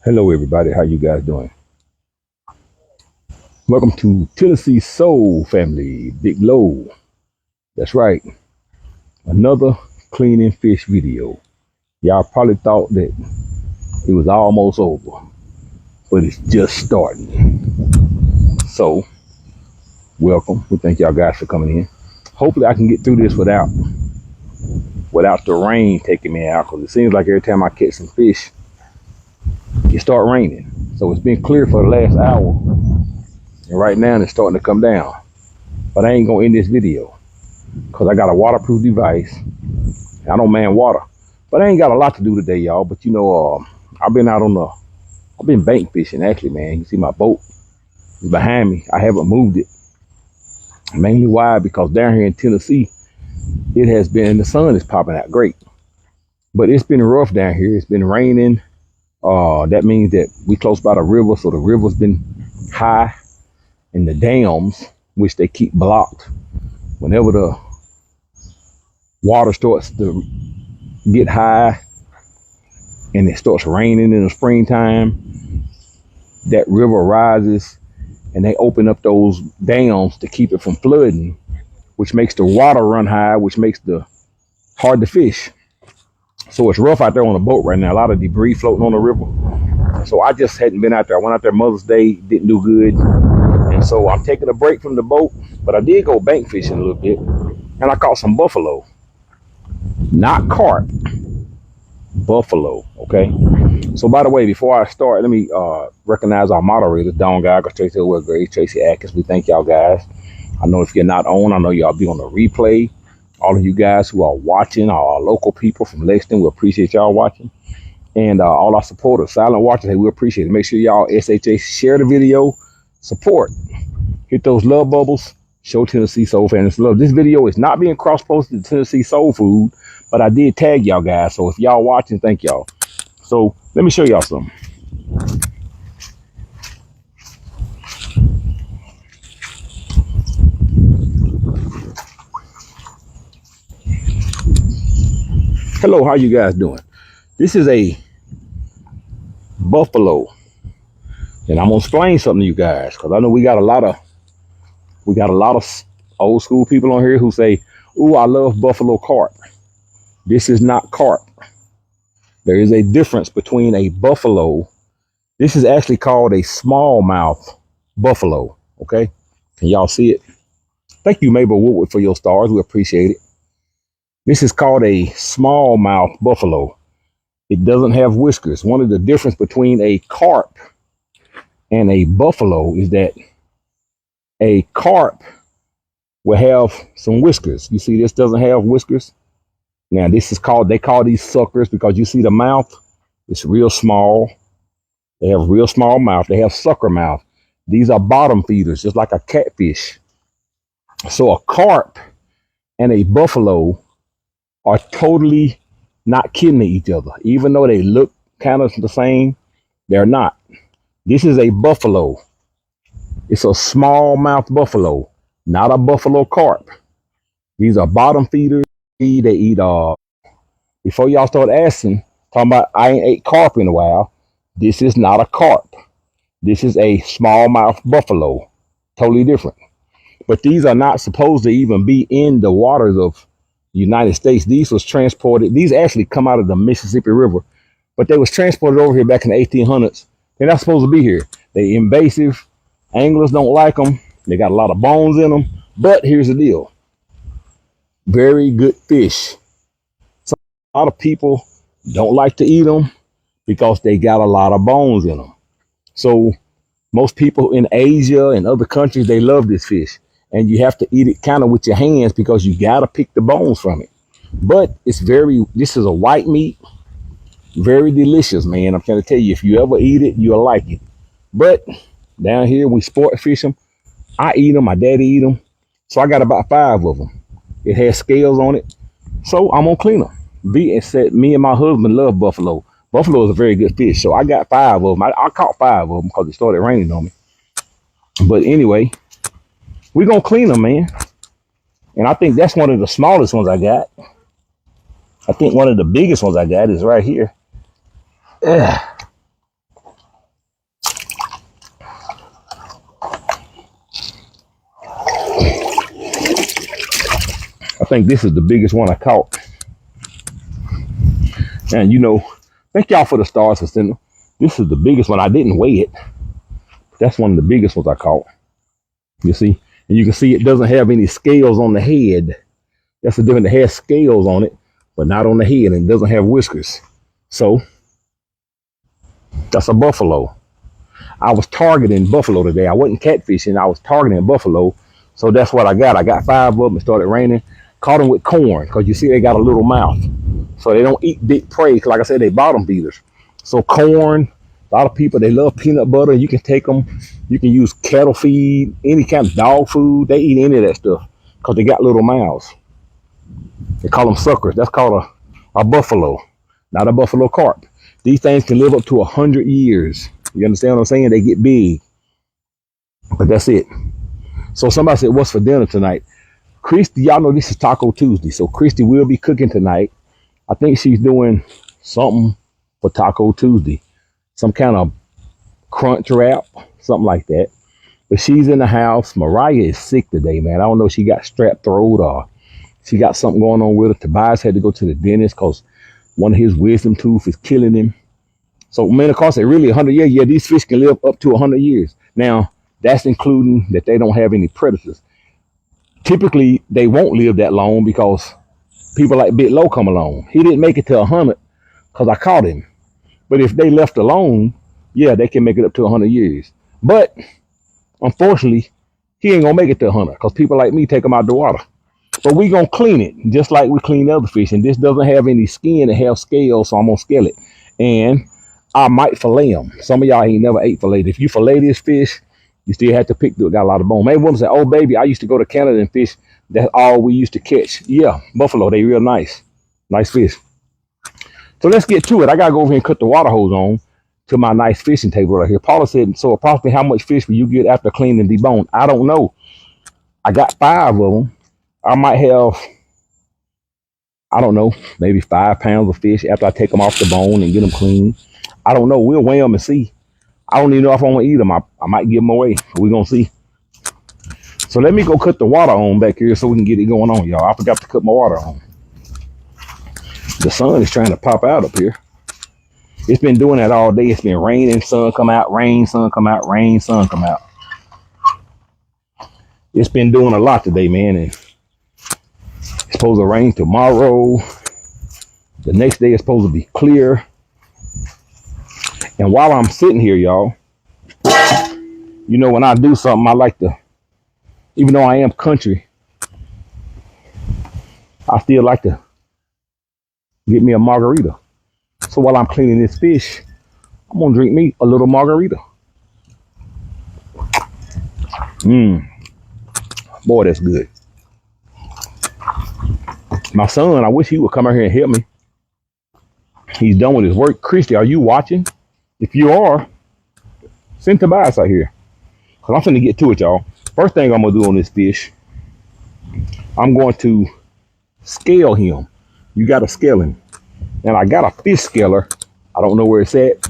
Hello, everybody. How you guys doing? Welcome to Tennessee Soul Family, Big Low. That's right. Another cleaning fish video. Y'all probably thought that it was almost over, but it's just starting. So, welcome. We thank y'all guys for coming in. Hopefully, I can get through this without the rain taking me out, because it seems like every time I catch some fish, it start raining. So it's been clear for the last hour, and right now it's starting to come down. But I ain't gonna end this video because I got a waterproof device. I don't man water, but I ain't got a lot to do today, y'all. But I've been bank fishing actually, man. You see my boat is behind me. I haven't moved it. Mainly why? Because down here in Tennessee, it has been, the sun is popping out great, but it's been rough down here. It's been raining. That means that we close by the river, so the river's been high, and the dams, which they keep blocked, whenever the water starts to get high and it starts raining in the springtime, that river rises and they open up those dams to keep it from flooding, which makes the water run high, which makes the hard to fish. So it's rough out there on the boat right now. A lot of debris floating on the river. So I just hadn't been out there. I went out there Mother's Day, didn't do good. And so I'm taking a break from the boat, but I did go bank fishing a little bit, and I caught some buffalo. Not carp, buffalo, okay? So by the way, before I start, let me recognize our moderators, Don Geiger, Tracy Grace, Tracy Atkins. We thank y'all guys. I know if you're not on, I know y'all be on the replay. All of you guys who are watching, our local people from Lexington, we appreciate y'all watching. And all our supporters, silent watchers, hey, we appreciate it. Make sure y'all SHA share the video, support, hit those love bubbles, show Tennessee Soul fans love. This video is not being cross-posted to Tennessee Soul Food, but I did tag y'all guys. So if y'all watching, thank y'all. So let me show y'all something. Hello, how you guys doing? This is a buffalo, and I'm gonna explain something to you guys, because I know we got a lot of old school people on here who say, "Ooh, I love buffalo carp." This is not carp. There is a difference between a buffalo. This is actually called a smallmouth buffalo. Okay, can y'all see it? Thank you, Mabel Woodward, for your stars. We appreciate it. This is called a smallmouth buffalo. It doesn't have whiskers. One of the difference between a carp and a buffalo is that a carp will have some whiskers. You see, this doesn't have whiskers. Now, this is called, they call these suckers because you see the mouth, it's real small. They have real small mouth. They have sucker mouth. These are bottom feeders, just like a catfish. So a carp and a buffalo are totally not kidding each other. Even though they look kind of the same, they're not. This is a buffalo. It's a smallmouth buffalo, not a buffalo carp. These are bottom feeders. They eat, before y'all start asking, talking about I ain't ate carp in a while, this is not a carp. This is a smallmouth buffalo. Totally different. But these are not supposed to even be in the waters of the United States. These was transported. These actually come out of the Mississippi River, but they was transported over here back in the 1800s. They're not supposed to be here. They invasive. Anglers don't like them. They got a lot of bones in them. But here's the deal. Very good fish. So a lot of people don't like to eat them because they got a lot of bones in them. So most people in Asia and other countries, they love this fish. And you have to eat it kind of with your hands because you got to pick the bones from it. But this is a white meat. Very delicious, man. I'm trying to tell you, if you ever eat it, you'll like it. But down here, we sport fish them. I eat them. My daddy eat them. So I got about 5 of them. It has scales on it. So I'm going to clean them. Me and my husband love buffalo. Buffalo is a very good fish. So I got 5 of them. I caught 5 of them because it started raining on me. But anyway, we're going to clean them, man. And I think that's one of the smallest ones I got. I think one of the biggest ones I got is right here. think this is the biggest one I caught. And you know, thank y'all for the stars for sending. This is the biggest one. I didn't weigh it. That's one of the biggest ones I caught. You see? And you can see it doesn't have any scales on the head. That's the difference. It has scales on it, but not on the head, and it doesn't have whiskers. So that's a buffalo. I was targeting buffalo today. I wasn't catfishing. I was targeting buffalo. So that's what I got. I got 5 of them. It started raining. Caught them with corn because you see they got a little mouth. So they don't eat big prey. Like I said, they bottom feeders. So corn, a lot of people, they love peanut butter. You can take them. You can use cattle feed, any kind of dog food. They eat any of that stuff because they got little mouths. They call them suckers. That's called a buffalo, not a buffalo carp. These things can live up to 100 years. You understand what I'm saying? They get big. But that's it. So somebody said, what's for dinner tonight? Christy, y'all know this is Taco Tuesday. So Christy will be cooking tonight. I think she's doing something for Taco Tuesday. Some kind of crunch wrap, something like that. But she's in the house. Mariah is sick today, man. I don't know if she got strep throat or she got something going on with her. Tobias had to go to the dentist because one of his wisdom tooth is killing him. So, man, of course, they really 100 years. Yeah, these fish can live up to 100 years. Now, that's including that they don't have any predators. Typically, they won't live that long because people like Big Low come along. He didn't make it to 100 because I caught him. But if they left alone, yeah, they can make it up to 100 years. But, unfortunately, he ain't going to make it to 100 because people like me take him out the water. But we going to clean it just like we clean other fish. And this doesn't have any skin. It has scales, so I'm going to scale it. And I might fillet them. Some of y'all ain't never ate fillet. If you fillet this fish, you still have to pick through it. Got a lot of bone. Maybe women say, oh, baby, I used to go to Canada and fish. That's all we used to catch. Yeah, buffalo, they real nice. Nice fish. So let's get to it. I got to go over here and cut the water hose on to my nice fishing table right here. Paula said, so approximately how much fish will you get after cleaning and debone? I don't know. I got 5 of them. I might have, I don't know, maybe 5 pounds of fish after I take them off the bone and get them clean. I don't know. We'll weigh them and see. I don't even know if I want to eat them. I might give them away. We're going to see. So let me go cut the water on back here so we can get it going on, y'all. I forgot to cut my water on. The sun is trying to pop out up here. It's been doing that all day. It's been raining, sun come out, rain, sun come out, rain, sun come out. It's been doing a lot today, man. And it's supposed to rain tomorrow. The next day it's supposed to be clear. And while I'm sitting here, y'all, you know, when I do something, I like to, even though I am country, I still like to get me a margarita. So while I'm cleaning this fish, I'm going to drink me a little margarita. Boy, that's good. My son, I wish he would come out here and help me. He's done with his work. Christy, are you watching? If you are, send Tobias out here. Because I'm finna get to it, y'all. First thing I'm going to do on this fish, I'm going to scale him. You got to scale him. And I got a fish scaler. I don't know where it's at.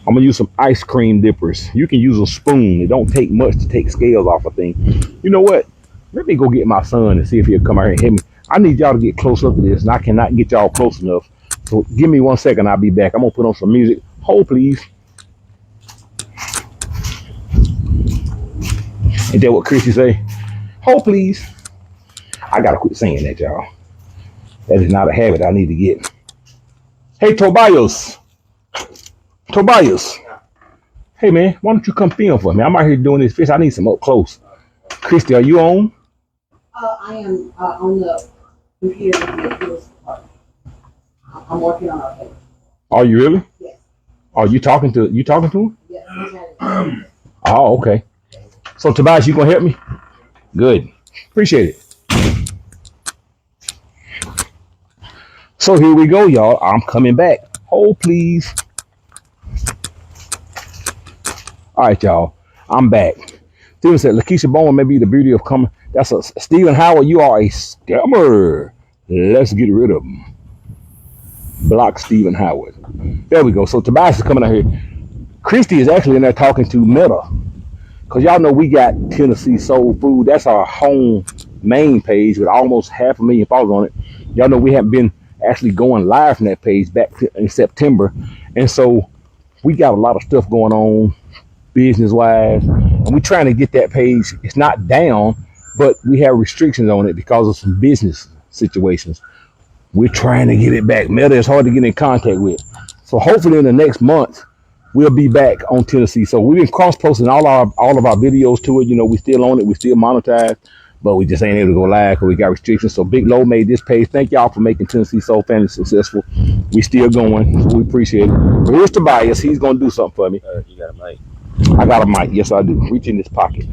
I'm going to use some ice cream dippers. You can use a spoon. It don't take much to take scales off a thing. You know what? Let me go get my son and see if he'll come out here and hit me. I need y'all to get close up to this, and I cannot get y'all close enough. So give me 1 second. I'll be back. I'm going to put on some music. Hold, please. Ain't that what Chrissy say? Hold, please. I got to quit saying that, y'all. That is not a habit I need to get. Hey, Tobias. Tobias. Hey, man, why don't you come film for me? I'm out here doing this fish. I need some up close. Christy, are you on? I am on the computer. I'm working on our page. Are you really? Yes. Are you talking to him? Yes. Oh, okay. So Tobias, you gonna help me? Good. Appreciate it. So here we go, y'all. I'm coming back. Hold, please. All right, y'all. I'm back. Steven said, Lakeisha Bowman may be the beauty of coming. That's a Stephen Howard. You are a scammer. Let's get rid of him. Block Stephen Howard. There we go. So Tobias is coming out here. Christy is actually in there talking to Meta. Because y'all know we got Tennessee Soul Food. That's our home main page with almost 500,000 followers on it. Y'all know we haven't been actually going live from that page back in September. And so we got a lot of stuff going on business wise. And we're trying to get that page. It's not down, but we have restrictions on it because of some business situations. We're trying to get it back. Meta is hard to get in contact with. So hopefully in the next month, we'll be back on Tennessee. So we've been cross-posting all of our videos to it. You know, we still on it. We still monetize, but we just ain't able to go live because we got restrictions. So Big Low made this page. Thank y'all for making Tennessee Soul Family successful. We still going. So we appreciate it. But here's Tobias. He's going to do something for me. You got a mic? I got a mic. Yes, I do. Reach in this pocket.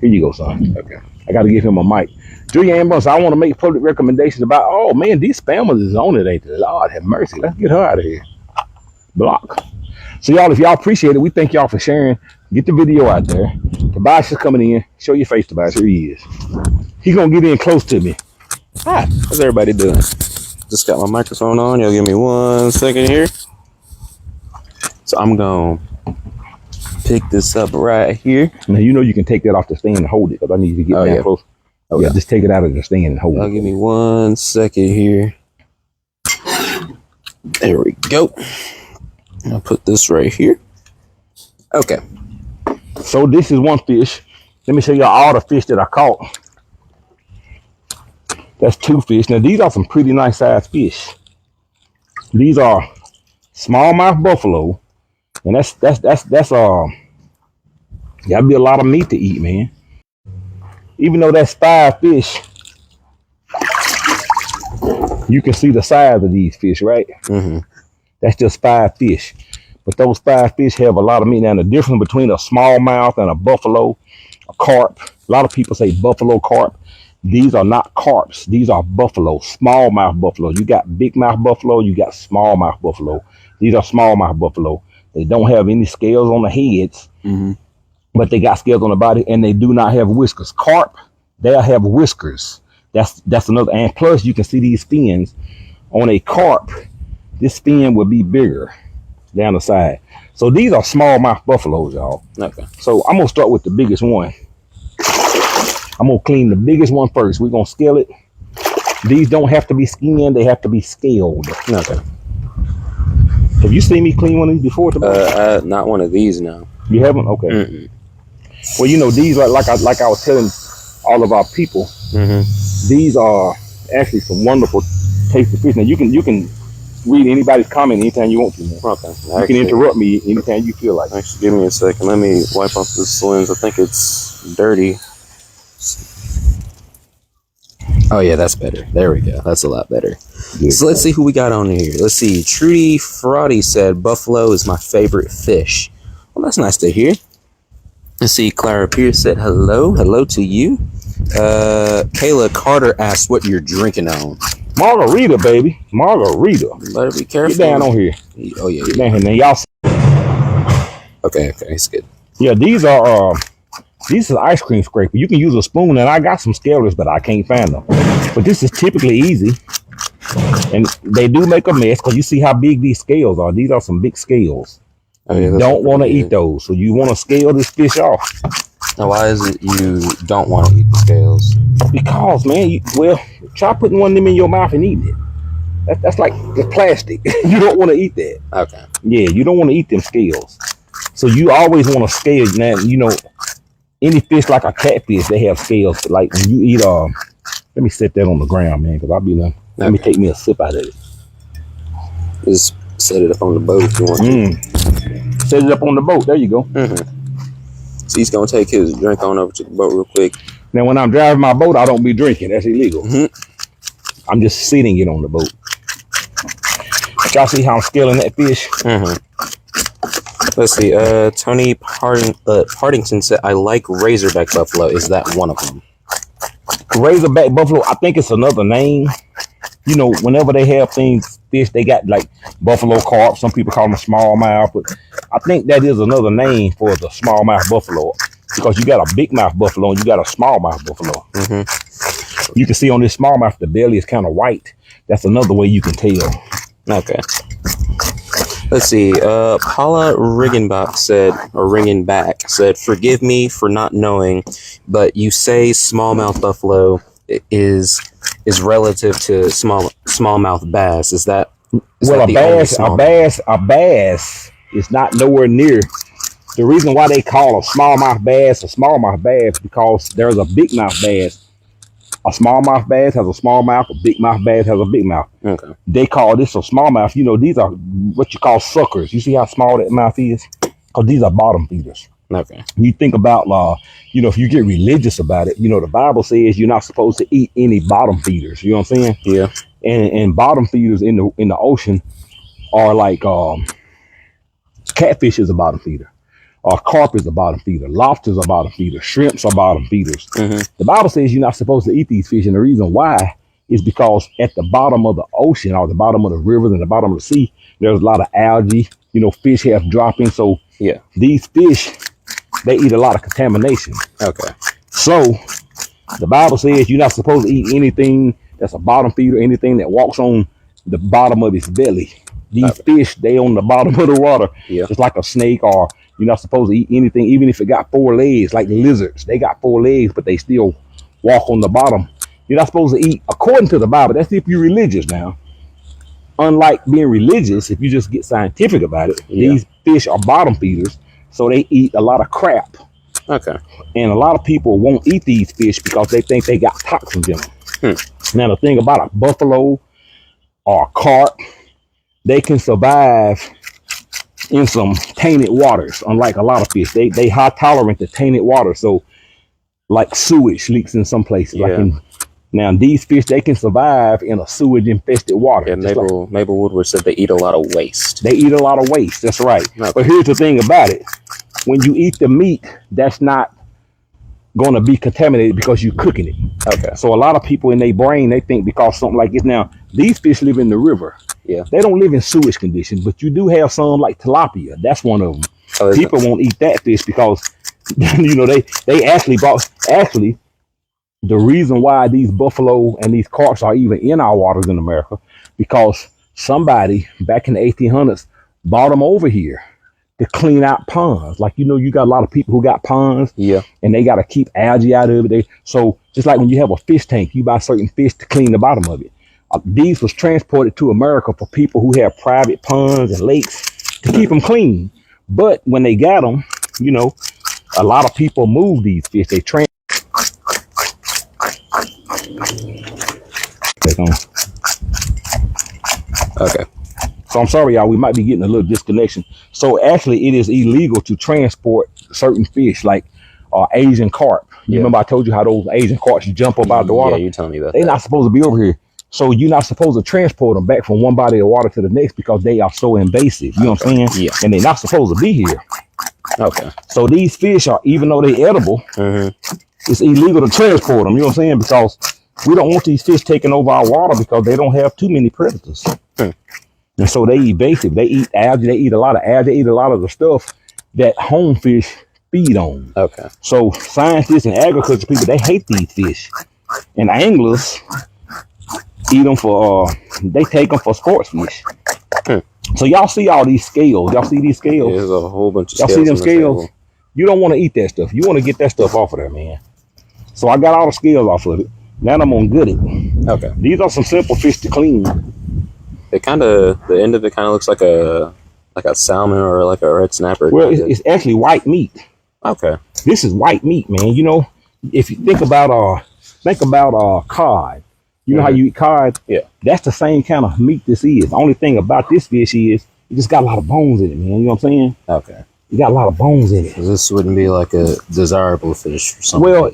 Here you go, son. Okay. I got to give him a mic. Julia Ambrose, I want to make public recommendations about, oh, man, these spammers is on it, ain't they? Lord have mercy. Let's get her out of here. Block. So, y'all, if y'all appreciate it, we thank y'all for sharing. Get the video out there. Tobias is coming in. Show your face, Tobias. Here he is. He's going to get in close to me. Hi. How's everybody doing? Just got my microphone on. Y'all give me 1 second here. So I'm going to pick this up right here. Now, you know you can take that off the stand and hold it because I need you to get down close. Oh, yeah, just take it out of the stand and hold Y'all it. give me 1 second here. There we go. I'll put this right here. Okay. So this is one fish. Let me show y'all all the fish that I caught. That's 2 fish. Now these are some pretty nice sized fish. These are smallmouth buffalo, and that's gotta be a lot of meat to eat, man. Even though that's 5 fish, you can see the size of these fish, right? Mm-hmm. That's just 5 fish. But those 5 fish have a lot of meat. Now, the difference between a smallmouth and a buffalo, a carp, a lot of people say buffalo carp. These are not carps. These are buffalo, smallmouth buffalo. You got big mouth buffalo, you got smallmouth buffalo. These are smallmouth buffalo. They don't have any scales on the heads, but they got scales on the body, and they do not have whiskers. Carp, they'll have whiskers. That's another. And plus, you can see these fins on a carp. This fin will be bigger down the side. So these are smallmouth buffaloes, y'all. Okay. So I'm gonna start with the biggest one. I'm gonna clean the biggest one first. We're gonna scale it. These don't have to be skinned, they have to be scaled. Okay. Have you seen me clean one of these before? Not one of these now. You haven't? Okay. Mm-mm. Well, you know, these are like I was telling all of our people, these are actually some wonderful tasty fish. Now you can read anybody's comment anytime you want to, man. Okay. You can interrupt me anytime you feel like. Actually, give me a second. Let me wipe off this lens. I think it's dirty. Oh yeah, that's better. There we go. That's a lot better. Good. So let's see who we got on here. Let's see. Trudy Fraudy said buffalo is my favorite fish. Well, that's nice to hear. Let's see. Clara Pierce said hello. Hello to you. Kayla Carter asked what you're drinking on. Margarita, baby. Margarita. Better be careful. Get down on here. Oh yeah. Get down here. Now y'all. Okay. It's good. Yeah, these is ice cream scraper. You can use a spoon, and I got some scalers, but I can't find them. But this is typically easy, and they do make a mess because you see how big these scales are. These are some big scales. Oh, yeah, you don't want to eat those, so you want to scale this fish off. Now, why is it you don't want to eat the scales? Because, man, try putting one of them in your mouth and eating it. That's like the plastic. You don't want to eat that. Okay. Yeah, you don't want to eat them scales. So you always want to scale. Now, you know, any fish like a catfish, they have scales. Like when you eat, let me set that on the ground, man, because I'll be like, let me take me a sip out of it. Just set it up on the boat if you want to. Set it up on the boat. There you go. So he's going to take his drink on over to the boat real quick. Now, when I'm driving my boat, I don't be drinking. That's illegal. I'm just sitting it on the boat. Y'all see how I'm scaling that fish? Let's see. Tony Partington said, I like Razorback Buffalo. Is that one of them? Razorback Buffalo, I think it's another name. You know, whenever they have fish, they got like buffalo carp. Some people call them smallmouth, but I think that is another name for the smallmouth buffalo, because you got a big mouth buffalo and you got a smallmouth buffalo. You can see on this smallmouth, the belly is kind of white. That's another way you can tell. Okay. Let's see. Paula Ringenback said, "Forgive me for not knowing, but you say smallmouth buffalo is relative to smallmouth bass. Is that Well, the only smallmouth?" a bass is not nowhere near. The reason why they call a smallmouth bass a smallmouth bass because there's a big mouth bass. A smallmouth bass has a small mouth. A big mouth bass has a big mouth. Okay. They call this a smallmouth. You know, these are what you call suckers. You see how small that mouth is? Because these are bottom feeders. Okay. You think about, you know, if you get religious about it, you know, the Bible says you're not supposed to eat any bottom feeders. You know what I'm saying? Yeah. And bottom feeders in the ocean are like catfish is a bottom feeder. Carp is a bottom feeder. Lobsters are bottom feeders. Shrimps are bottom feeders. Mm-hmm. The Bible says you're not supposed to eat these fish, and the reason why is because at the bottom of the ocean or the bottom of the rivers and the bottom of the sea, there's a lot of algae. You know, fish have dropping. So yeah, these fish, they eat a lot of contamination. Okay. So the Bible says you're not supposed to eat anything that's a bottom feeder, anything that walks on the bottom of its belly. These fish, they on the bottom of the water, just like a snake, or you're not supposed to eat anything, even if it got 4 legs, like lizards. They got 4 legs, but they still walk on the bottom. You're not supposed to eat, according to the Bible. That's if you're religious now. Unlike being religious, if you just get scientific about it, these fish are bottom feeders, so they eat a lot of crap. Okay. And a lot of people won't eat these fish because they think they got toxins in them. Now, the thing about a buffalo or a carp, they can survive in some tainted waters, unlike a lot of fish. They high tolerant to tainted water. So like sewage leaks in some places. Now these fish, they can survive in a sewage infested water. And Mabel Woodward said they eat a lot of waste. They eat a lot of waste. That's right. Okay. But here's the thing about it. When you eat the meat, that's not going to be contaminated because you're cooking it. Okay. So a lot of people in their brain, they think because something like this. Now, these fish live in the river. Yeah. They don't live in sewage conditions, but you do have some like tilapia. That's one of them. Oh, people won't eat that fish because, you know, they actually the reason why these buffalo and these carps are even in our waters in America, because somebody back in the 1800s brought them over here to clean out ponds. Like, you know, you got a lot of people who got ponds, and they got to keep algae out of it. So just like when you have a fish tank, you buy certain fish to clean the bottom of it. These was transported to America for people who have private ponds and lakes to keep them clean. But when they got them, you know, a lot of people move these fish. They Okay. So I'm sorry, y'all. We might be getting a little disconnection. So actually, it is illegal to transport certain fish, like Asian carp. You remember I told you how those Asian carps jump up out of the water? Yeah, you telling me about They're not supposed to be over here. So you're not supposed to transport them back from one body of water to the next because they are so invasive. You know what I'm saying? Yeah. And they're not supposed to be here. Okay. So these fish are, even though they're edible, it's illegal to transport them. You know what I'm saying? Because we don't want these fish taking over our water because they don't have too many predators. And so they evasive. They eat algae. They eat a lot of algae. They eat a lot of the stuff that home fish feed on. Okay. So scientists and agriculture people, they hate these fish. And anglers eat them for, they take them for sports fish. So y'all see all these scales. Y'all see these scales? There's a whole bunch of scales. Y'all see them scales? You don't want to eat that stuff. You want to get that stuff off of there, man. So I got all the scales off of it. Now I'm gonna gut it. Okay. These are some simple fish to clean. It kind of, the end of it kind of looks like a salmon or like a red snapper. Well, it's actually white meat. Okay. This is white meat, man. You know, if you think about cod. You know how you eat cod? Yeah. That's the same kind of meat this is. The only thing about this fish is it just got a lot of bones in it, man. You know what I'm saying? Okay. You got a lot of bones in it. This wouldn't be like a desirable fish or something. Well,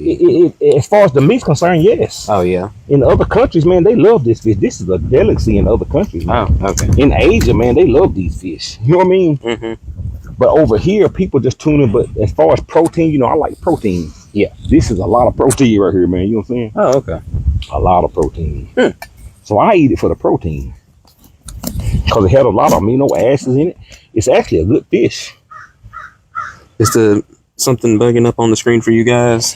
as far as the meat's concerned, yes. Oh, yeah. In other countries, man, they love this fish. This is a delicacy in other countries, man. Oh, okay. In Asia, man, they love these fish. You know what I mean? Mm-hmm. But over here, people just tune in. But as far as protein, you know, I like protein. Yeah. This is a lot of protein right here, man. You know what I'm saying? Oh, okay. A lot of protein. So I eat it for the protein. Because it had a lot of amino acids in it. It's actually a good fish. Is the something bugging up on the screen for you guys?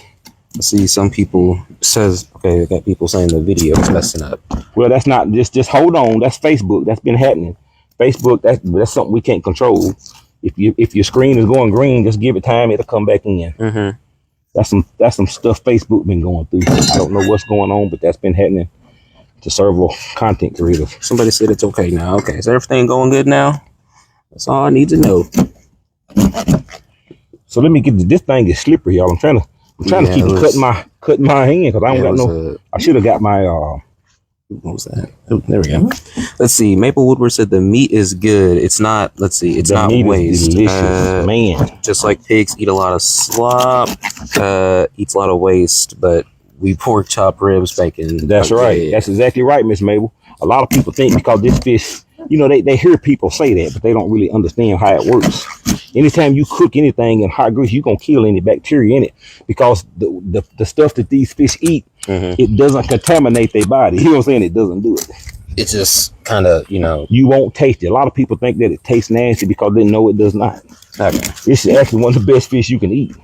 I see some people says, okay, I got people saying the video is messing up. Well, that's not, just hold on. That's Facebook. That's been happening. Facebook, that's something we can't control. If your screen is going green, just give it time, it'll come back in. Mm-hmm. That's some stuff Facebook been going through. I don't know what's going on, but that's been happening to several content creators. Somebody said it's okay now. Okay, is everything going good now? That's all I need to know. So let me get this thing is slippery, y'all. I'm trying to keep cutting my hand because I don't got no. I should have got my. What was that? Oh, there we go. Let's see. Maple Woodward said the meat is good. It's not. Let's see. It's not waste. Man. Just like pigs eat a lot of slop, eats a lot of waste, but we pork chop ribs, bacon. That's right. That's exactly right, Miss Mabel. A lot of people think because this fish, they hear people say that, but they don't really understand how it works. Anytime you cook anything in hot grease, you're gonna kill any bacteria in it because the stuff that these fish eat, it doesn't contaminate their body. You know what I'm saying? It doesn't do it. It's just kind of, You won't taste it. A lot of people think that it tastes nasty because they know it does not. Okay. This is actually one of the best fish you can eat.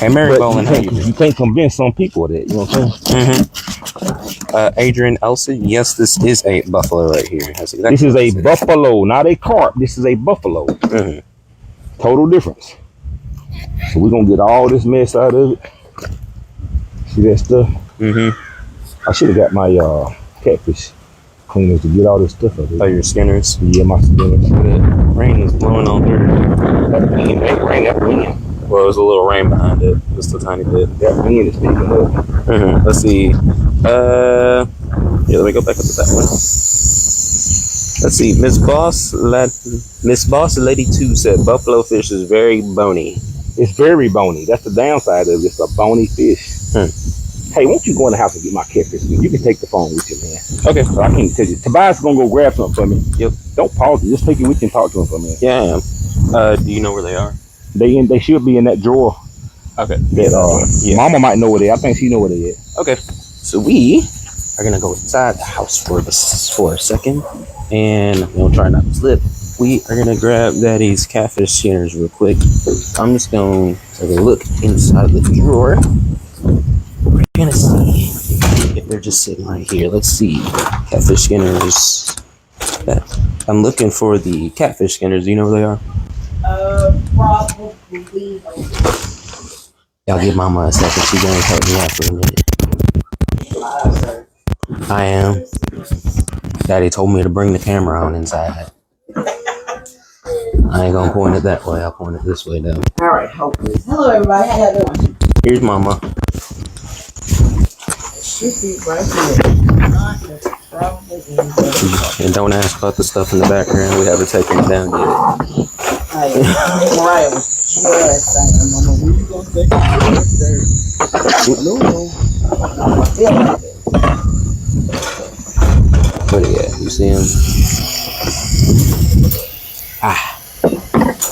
Hey, Mary Bowling, you can't convince some people of that. You know what I'm saying? Adrian Elson, yes, this is a buffalo right here. That's exactly this is a buffalo, not a carp. This is a buffalo. Total difference. So we're gonna get all this mess out of it. See that stuff? I should have got my catfish cleaners to get all this stuff out of it. Oh, your skinners? Yeah, my skinners. The rain is blowing on through. That wind, that rain, that wind. Well, there's a little rain behind it, just a tiny bit. That wind is picking up. Let's see. Yeah, let me go back up to that one. Let's see. Miss Boss Lady 2 said buffalo fish is very bony. It's very bony. That's the downside of it. It's a bony fish. Hey, won't you go in the house and get my catfish? You can take the phone with you, man. Okay. So I can't tell you. Tobias is gonna go grab something for me. Yep. Don't pause it. Just take it with you and talk to him for a minute. Yeah, I am. Do you know where they are? They should be in that drawer. Okay. That Mama might know where they are. I think she know where they at. Okay. So we are gonna go inside the house for a second, and we'll try not to slip. We are gonna grab Daddy's catfish skinners real quick. I'm just gonna take a look inside the drawer. We're gonna see if they're just sitting right here. Let's see. Catfish skinners. I'm looking for the catfish skinners. Do you know where they are? Probably. Y'all give Mama a second. She's gonna help me out for a minute. I am. Daddy told me to bring the camera on inside. I ain't gonna point it that way. I'll point it this way though. All right, hopefully. Hello, everybody. How y'all doing? Here's Mama. Should be right here. And don't ask about the stuff in the background. We haven't taken it down yet. Mariah was just saying, Mama, when you gonna take it? No. Where they at? You see him?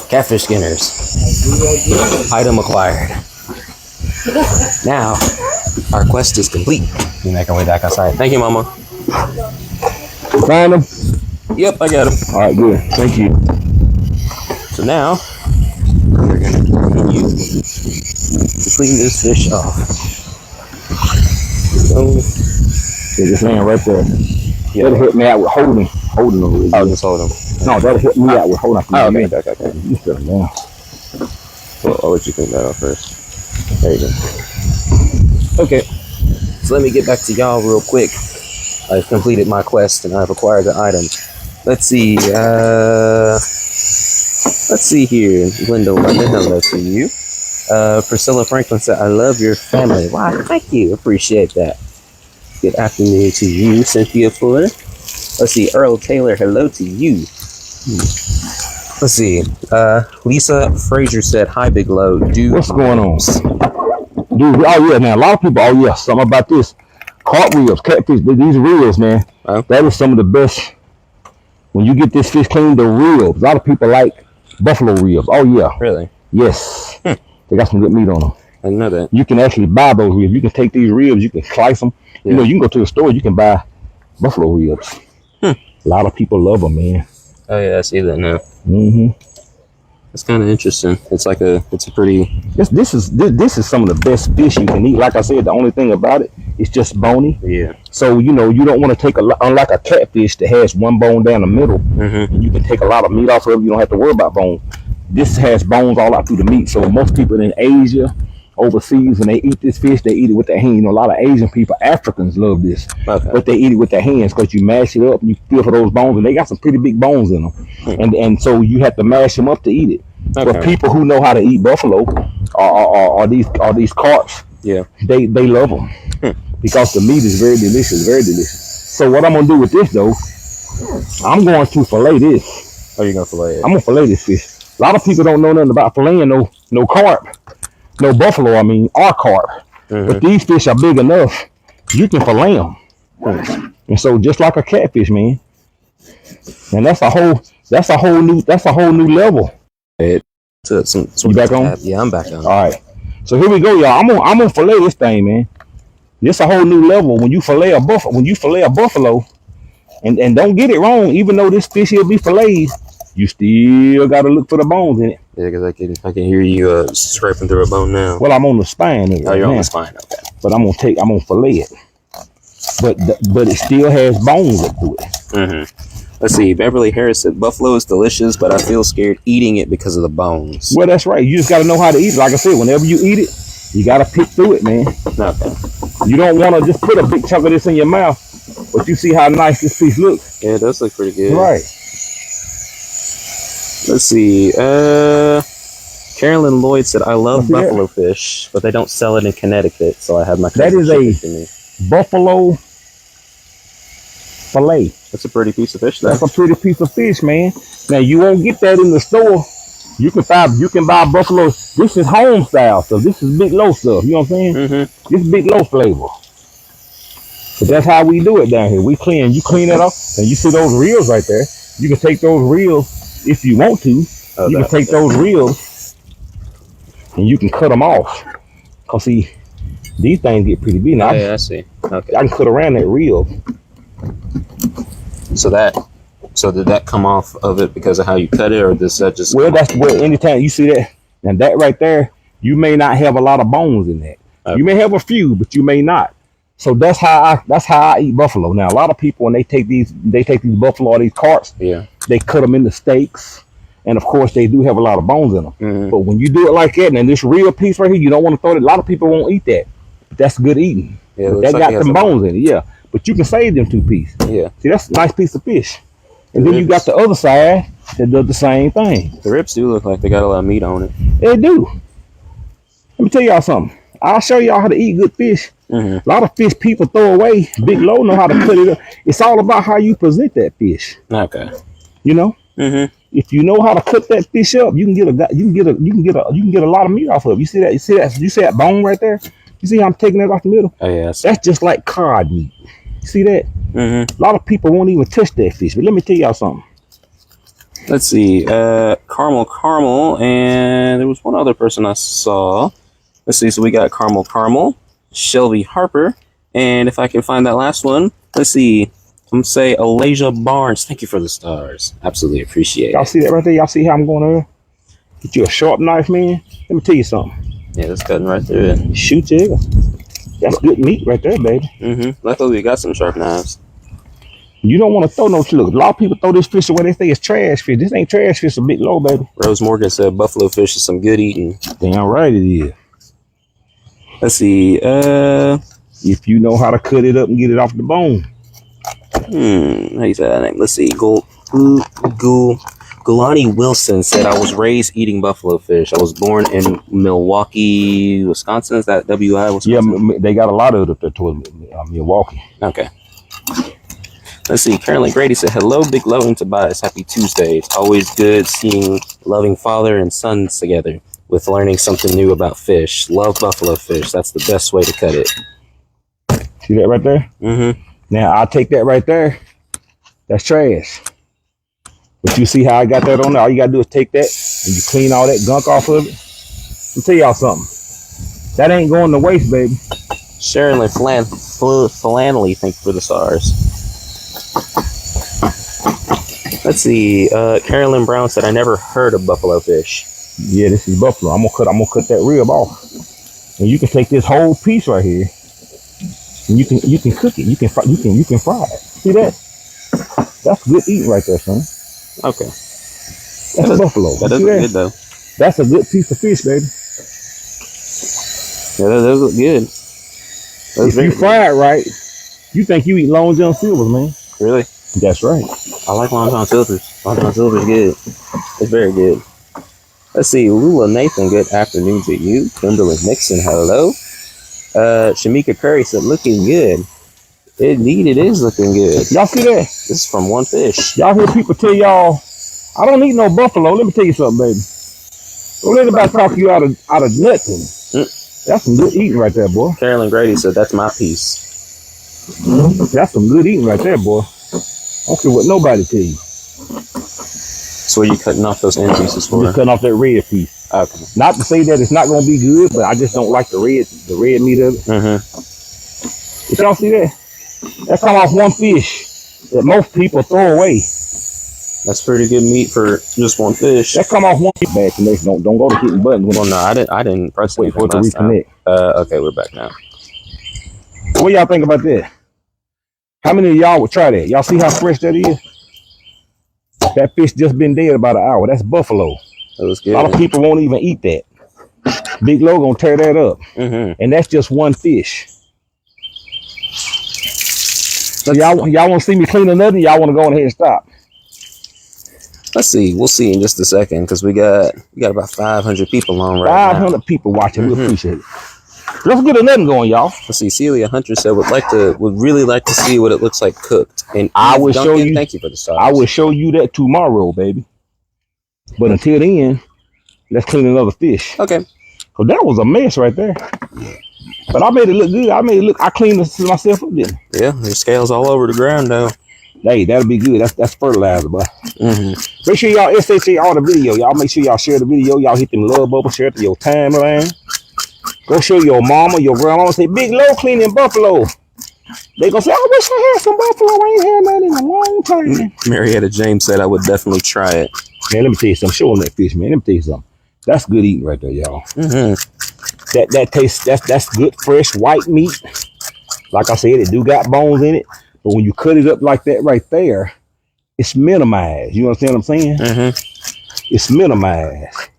Catfish skinners. Item acquired. Now, our quest is complete. We make our way back outside. Thank you, Mama. You find them? Yep, I got them. All right, good. Thank you. So now, we're going to continue to clean this fish off. So, Just laying right there. Yeah. That'll help me out with holding them. I'll just hold them. No, that'll help me out with holding them. Oh, okay. You sit them down. Well, I'll let you clean that off first. There you go. Okay. So let me get back to y'all real quick. I've completed my quest and I've acquired the item. Let's see. Let's see here. Linda London, hello to you. Priscilla Franklin said, I love your family. Wow, thank you. Appreciate that. Good afternoon to you, Cynthia Fuller. Let's see. Earl Taylor, hello to you. Let's see. Lisa Frazier said, hi, Big Low. What's going on? Dude, oh yeah, man. A lot of people, oh yeah, something about this. Carp ribs, catfish, these ribs, man. Oh. That is some of the best. When you get this fish clean, the ribs. A lot of people like buffalo ribs. Oh yeah. Really? Yes. They got some good meat on them. I didn't know that. You can actually buy those ribs. You can take these ribs, you can slice them. Yeah. You can go to the store, you can buy buffalo ribs. A lot of people love them, man. Oh yeah, I see that now. That's kind of interesting. It's a pretty. This is some of the best fish you can eat. Like I said, the only thing about it, it's just bony. Yeah. So you don't want to take unlike a catfish that has one bone down the middle. Mm-hmm. You can take a lot of meat off of it. You don't have to worry about bone. This has bones all out through the meat. So most people in Asia, overseas, when they eat this fish, they eat it with their hand. A lot of Asian people, Africans love this, but they eat it with their hands because you mash it up and you feel for those bones, and they got some pretty big bones in them, and so you have to mash them up to eat it. But people who know how to eat buffalo are these carps. Yeah, they love them because the meat is very delicious, very delicious. So what I'm gonna do with this though, I'm going to fillet this. Oh, you're gonna fillet it? I'm gonna fillet this fish. A lot of people don't know nothing about filleting no carp. No buffalo, I mean, or carp. But these fish are big enough, you can fillet them. And so just like a catfish, man. And that's a whole new level. You back on? Yeah, I'm back on. All right. So here we go, y'all. I'm gonna fillet this thing, man. This a whole new level when you fillet a buffalo, and don't get it wrong, even though this fish will be filleted, you still gotta look for the bones in it. Yeah, because I can hear you scraping through a bone now. Well, I'm on the spine of it. Oh, you're on the spine, okay. But I'm gonna fillet it. But it still has bones up to it. Mm-hmm. Let's see. Beverly Harris said buffalo is delicious, but I feel scared eating it because of the bones. Well, that's right. You just gotta know how to eat it. Like I said, whenever you eat it, you gotta pick through it, man. Okay. You don't want to just put a big chunk of this in your mouth, but you see how nice this piece looks. Yeah, it does look pretty good. Right. Let's see. Carolyn Lloyd said, I love buffalo fish, but they don't sell it in Connecticut, so I have my cousin That is ship it to me. Buffalo fillet. That's a pretty piece of fish, though. That's a pretty piece of fish, man. Now you won't get that in the store. You can buy buffalo. This is home style stuff. This is big low stuff. You know what I'm saying? Mm-hmm. This big low flavor. But that's how we do it down here. You clean it up, and you see those reels right there. You can take those reels if you want to. Oh, you can take those reels and you can cut them off. Cause see, these things get pretty big. Now, I see. Okay. I can cut around that reel. So did that come off of it because of how you cut it, or does that just? Well, that's where anytime you see that, and that right there, you may not have a lot of bones in that. Okay. You may have a few, but you may not. So that's how I eat buffalo. Now a lot of people, when they take these buffalo or these carts, yeah, they cut them into steaks, and of course they do have a lot of bones in them. Mm-hmm. But when you do it like that, and this real piece right here, you don't want to throw it. A lot of people won't eat that, but that's good eating. Yeah, that got some bones in it. Yeah, but you can save them 2 pieces. Yeah, see, that's a nice piece of fish. And then you got the other side that does the same thing. The ribs do look like they got a lot of meat on it. They do. Let me tell y'all something. I'll show y'all how to eat good fish. Mm-hmm. A lot of fish people throw away. Big Low know how to cut it up. It's all about how you present that fish. Okay. You know, if you know how to cut that fish up, you can get a lot of meat off of it. You see that? You see that bone right there? You see how I'm taking that off the middle? Oh yes. That's just like cod meat. You see that? A lot of people won't even touch that fish. But let me tell y'all something. Let's see. Caramel, and there was one other person I saw. Let's see. So we got Caramel, Shelby Harper, and if I can find that last one, let's see. I'm gonna say Alasia Barnes. Thank you for the stars. Absolutely appreciate it. Y'all see that right there? Y'all see how I'm going over? Get you a sharp knife, man. Let me tell you something. Yeah, that's cutting right through it. Shoot, you. That's good meat right there, baby. Luckily, we got some sharp knives. You don't want to throw no. Look, a lot of people throw this fish away. They say it's trash fish. This ain't trash fish. It's a Big Low, baby. Rose Morgan said buffalo fish is some good eating. Damn right it is. Let's see. If you know how to cut it up and get it off the bone. How you say that name? Let's see. Gulani Wilson said, I was raised eating buffalo fish. I was born in Milwaukee, Wisconsin. Is that WI, Wisconsin? Yeah, they got a lot of it up there towards Milwaukee. Okay. Let's see. Carolyn Grady said, hello, Big Low and Tobias. Happy Tuesday. It's always good seeing loving father and sons together with learning something new about fish. Love buffalo fish. That's the best way to cut it. See that right there? Now, I'll take that right there. That's trash. But you see how I got that on there? All you got to do is take that and you clean all that gunk off of it. Let me tell y'all something. That ain't going to waste, baby. Sharon Flanley, thank you for the stars. Let's see. Carolyn Brown said, I never heard of buffalo fish. Yeah, this is buffalo. I'm gonna cut that rib off. And you can take this whole piece right here and you can cook it. You can fry it. See that? That's good eating right there, son. Okay. That's buffalo. That does look good though. That's a good piece of fish, baby. Yeah, that does look good. If you fry it right, you think you eat Long John Silver's, man. Really? That's right. I like Long John Silver's. Long John Silver's good. It's very good. Let's see. Lula Nathan, good afternoon to you. Kimberly Nixon, hello. Shamika Curry said, looking good. Indeed, it is looking good. Y'all see that? This is from one fish. Y'all hear people tell y'all, I don't eat no buffalo. Let me tell you something, baby. Don't let anybody talk you out of nothing. That's some good eating right there, boy. Carolyn Grady said, that's my piece. That's some good eating right there, boy. I don't care what nobody tell you. So what are you cutting off those end pieces for? Just cutting off that red piece. Okay. Not to say that it's not going to be good, but I just don't like the red meat of it. Did y'all see that? That come off one fish that most people throw away. That's pretty good meat for just one fish. That come off one fish. Back and don't go to hitting buttons. Well, no, I didn't press wait for it to reconnect. Okay, we're back now. What y'all think about that? How many of y'all would try that? Y'all see how fresh that is? That fish just been dead about an hour. That's buffalo. That was good. A lot of people won't even eat that. Big Lo gonna tear that up. And that's just one fish. So y'all want to see me clean another? Y'all want to go ahead and stop? Let's see. We'll see in just a second because we got about 500 people on right now. 500 people watching. We appreciate it. Let's get another going, y'all. Let's see. Celia Hunter said would really like to see what it looks like cooked. And I will show you. Thank you for the stars. I will show you that tomorrow, baby. But until then, let's clean another fish. Okay. So that was a mess right there. But I made it look good. I cleaned this myself up, didn't I? Yeah, there's scales all over the ground though. Hey, that'll be good. That's fertilizer, boy. Make sure y'all SHA all the video. Y'all make sure y'all share the video. Y'all hit them love bubbles, share it to your timeline. Go show your mama, your grandma, say, Big Lo cleaning buffalo. They gonna say, I wish I had some buffalo. I ain't had that in a long time. Marietta James said I would definitely try it. Man, let me tell you something. Show them that fish, man. Let me tell you something. That's good eating right there, y'all. That tastes, that's good, fresh, white meat. Like I said, it do got bones in it. But when you cut it up like that right there, it's minimized. You understand what I'm saying? It's minimized.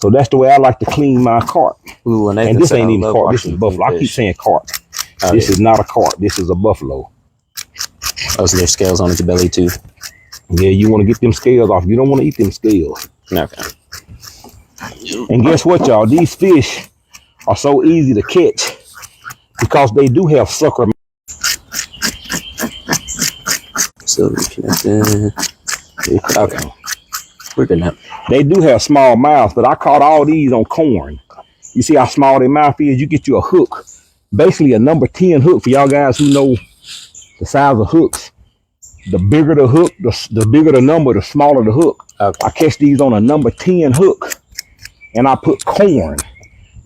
So that's the way I like to clean my carp. Ooh, and this ain't even carp. This is buffalo. I keep saying carp. This is not a carp. This is a buffalo. Oh, so there's scales on its belly too. Yeah, you want to get them scales off. You don't want to eat them scales. Okay. And guess what, y'all? These fish are so easy to catch because they do have sucker. So reconnected. Okay. We're good now. They do have small mouths, but I caught all these on corn. You see how small their mouth is? You get you a hook. Basically a number 10 hook for y'all guys who know the size of hooks. The bigger the hook, the bigger the number, the smaller the hook. Okay. I catch these on a number 10 hook. And I put corn.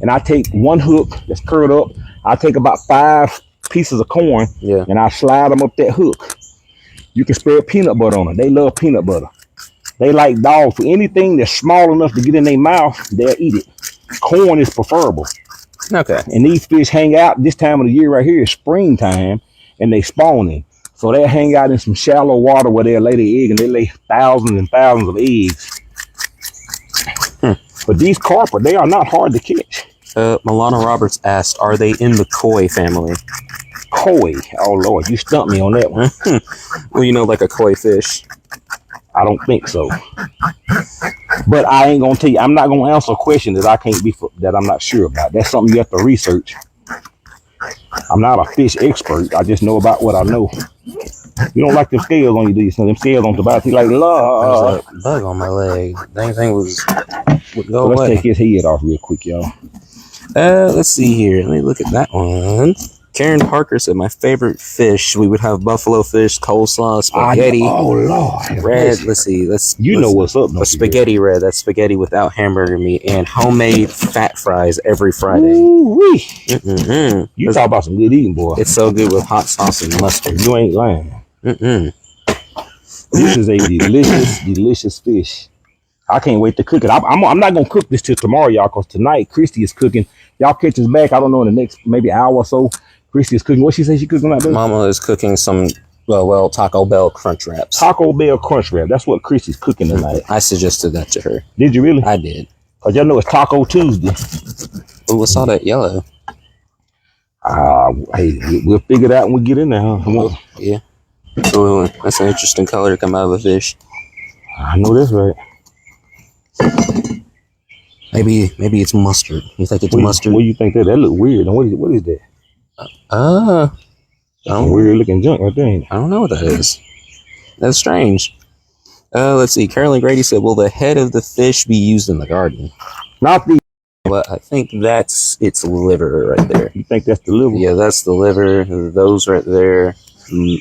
And I take one hook that's curled up. I take about 5 pieces of corn. Yeah. And I slide them up that hook. You can spread peanut butter on them. They love peanut butter. They like dogs. For anything that's small enough to get in their mouth, they'll eat it. Corn is preferable. Okay. And these fish hang out this time of the year right here is springtime, and they spawning. So they'll hang out in some shallow water where they'll lay their egg, and they lay thousands and thousands of eggs. But these carp, they are not hard to catch. Milana Roberts asked, are they in the koi family? Koi? Oh, Lord, you stumped me on that one. Well, you know, like a koi fish. I don't think so. But I ain't gonna tell you. I'm not gonna answer a question that I can't be that I'm not sure about. That's something you have to research. I'm not a fish expert. I just know about what I know. You don't like them scales on you, do you? So them scales on the bottom. He's like, There's a bug on my leg. Dang thing would go away. Let's take his head off real quick, y'all. Let's see here. Let me look at that one. Karen Parker said, my favorite fish, we would have buffalo fish, coleslaw, spaghetti. Oh, Lord. Red, let's see. You know what's up, a spaghetti red. That's spaghetti without hamburger meat. And homemade fat fries every Friday. Ooh-wee. You talk about some good eating, boy. It's so good with hot sauce and mustard. You ain't lying. This is a delicious fish. I can't wait to cook it. I'm not gonna cook this till tomorrow, y'all, because tonight Christy is cooking. Y'all catch us back. I don't know, in the next maybe hour or so. Christy is cooking. What she say she cooking out there? Mama is cooking some Taco Bell crunch wraps. Taco Bell crunch wrap. That's what Christy's cooking tonight. I suggested that to her. Did you really? I did. Cause y'all know it's Taco Tuesday. Oh, what's all that yellow? Hey, we'll figure it out when we get in there. Huh? Yeah. Oh, that's an interesting color to come out of a fish. I know that's right. Maybe it's mustard. You think it's mustard? What do you think that? That look weird. And what is that? Some weird looking junk right there. Ain't it? I don't know what that is. That's strange. Let's see. Carolyn Grady said, "Will the head of the fish be used in the garden?" Not the. Well, I think that's its liver right there. You think that's the liver? Yeah, that's the liver. Those right there.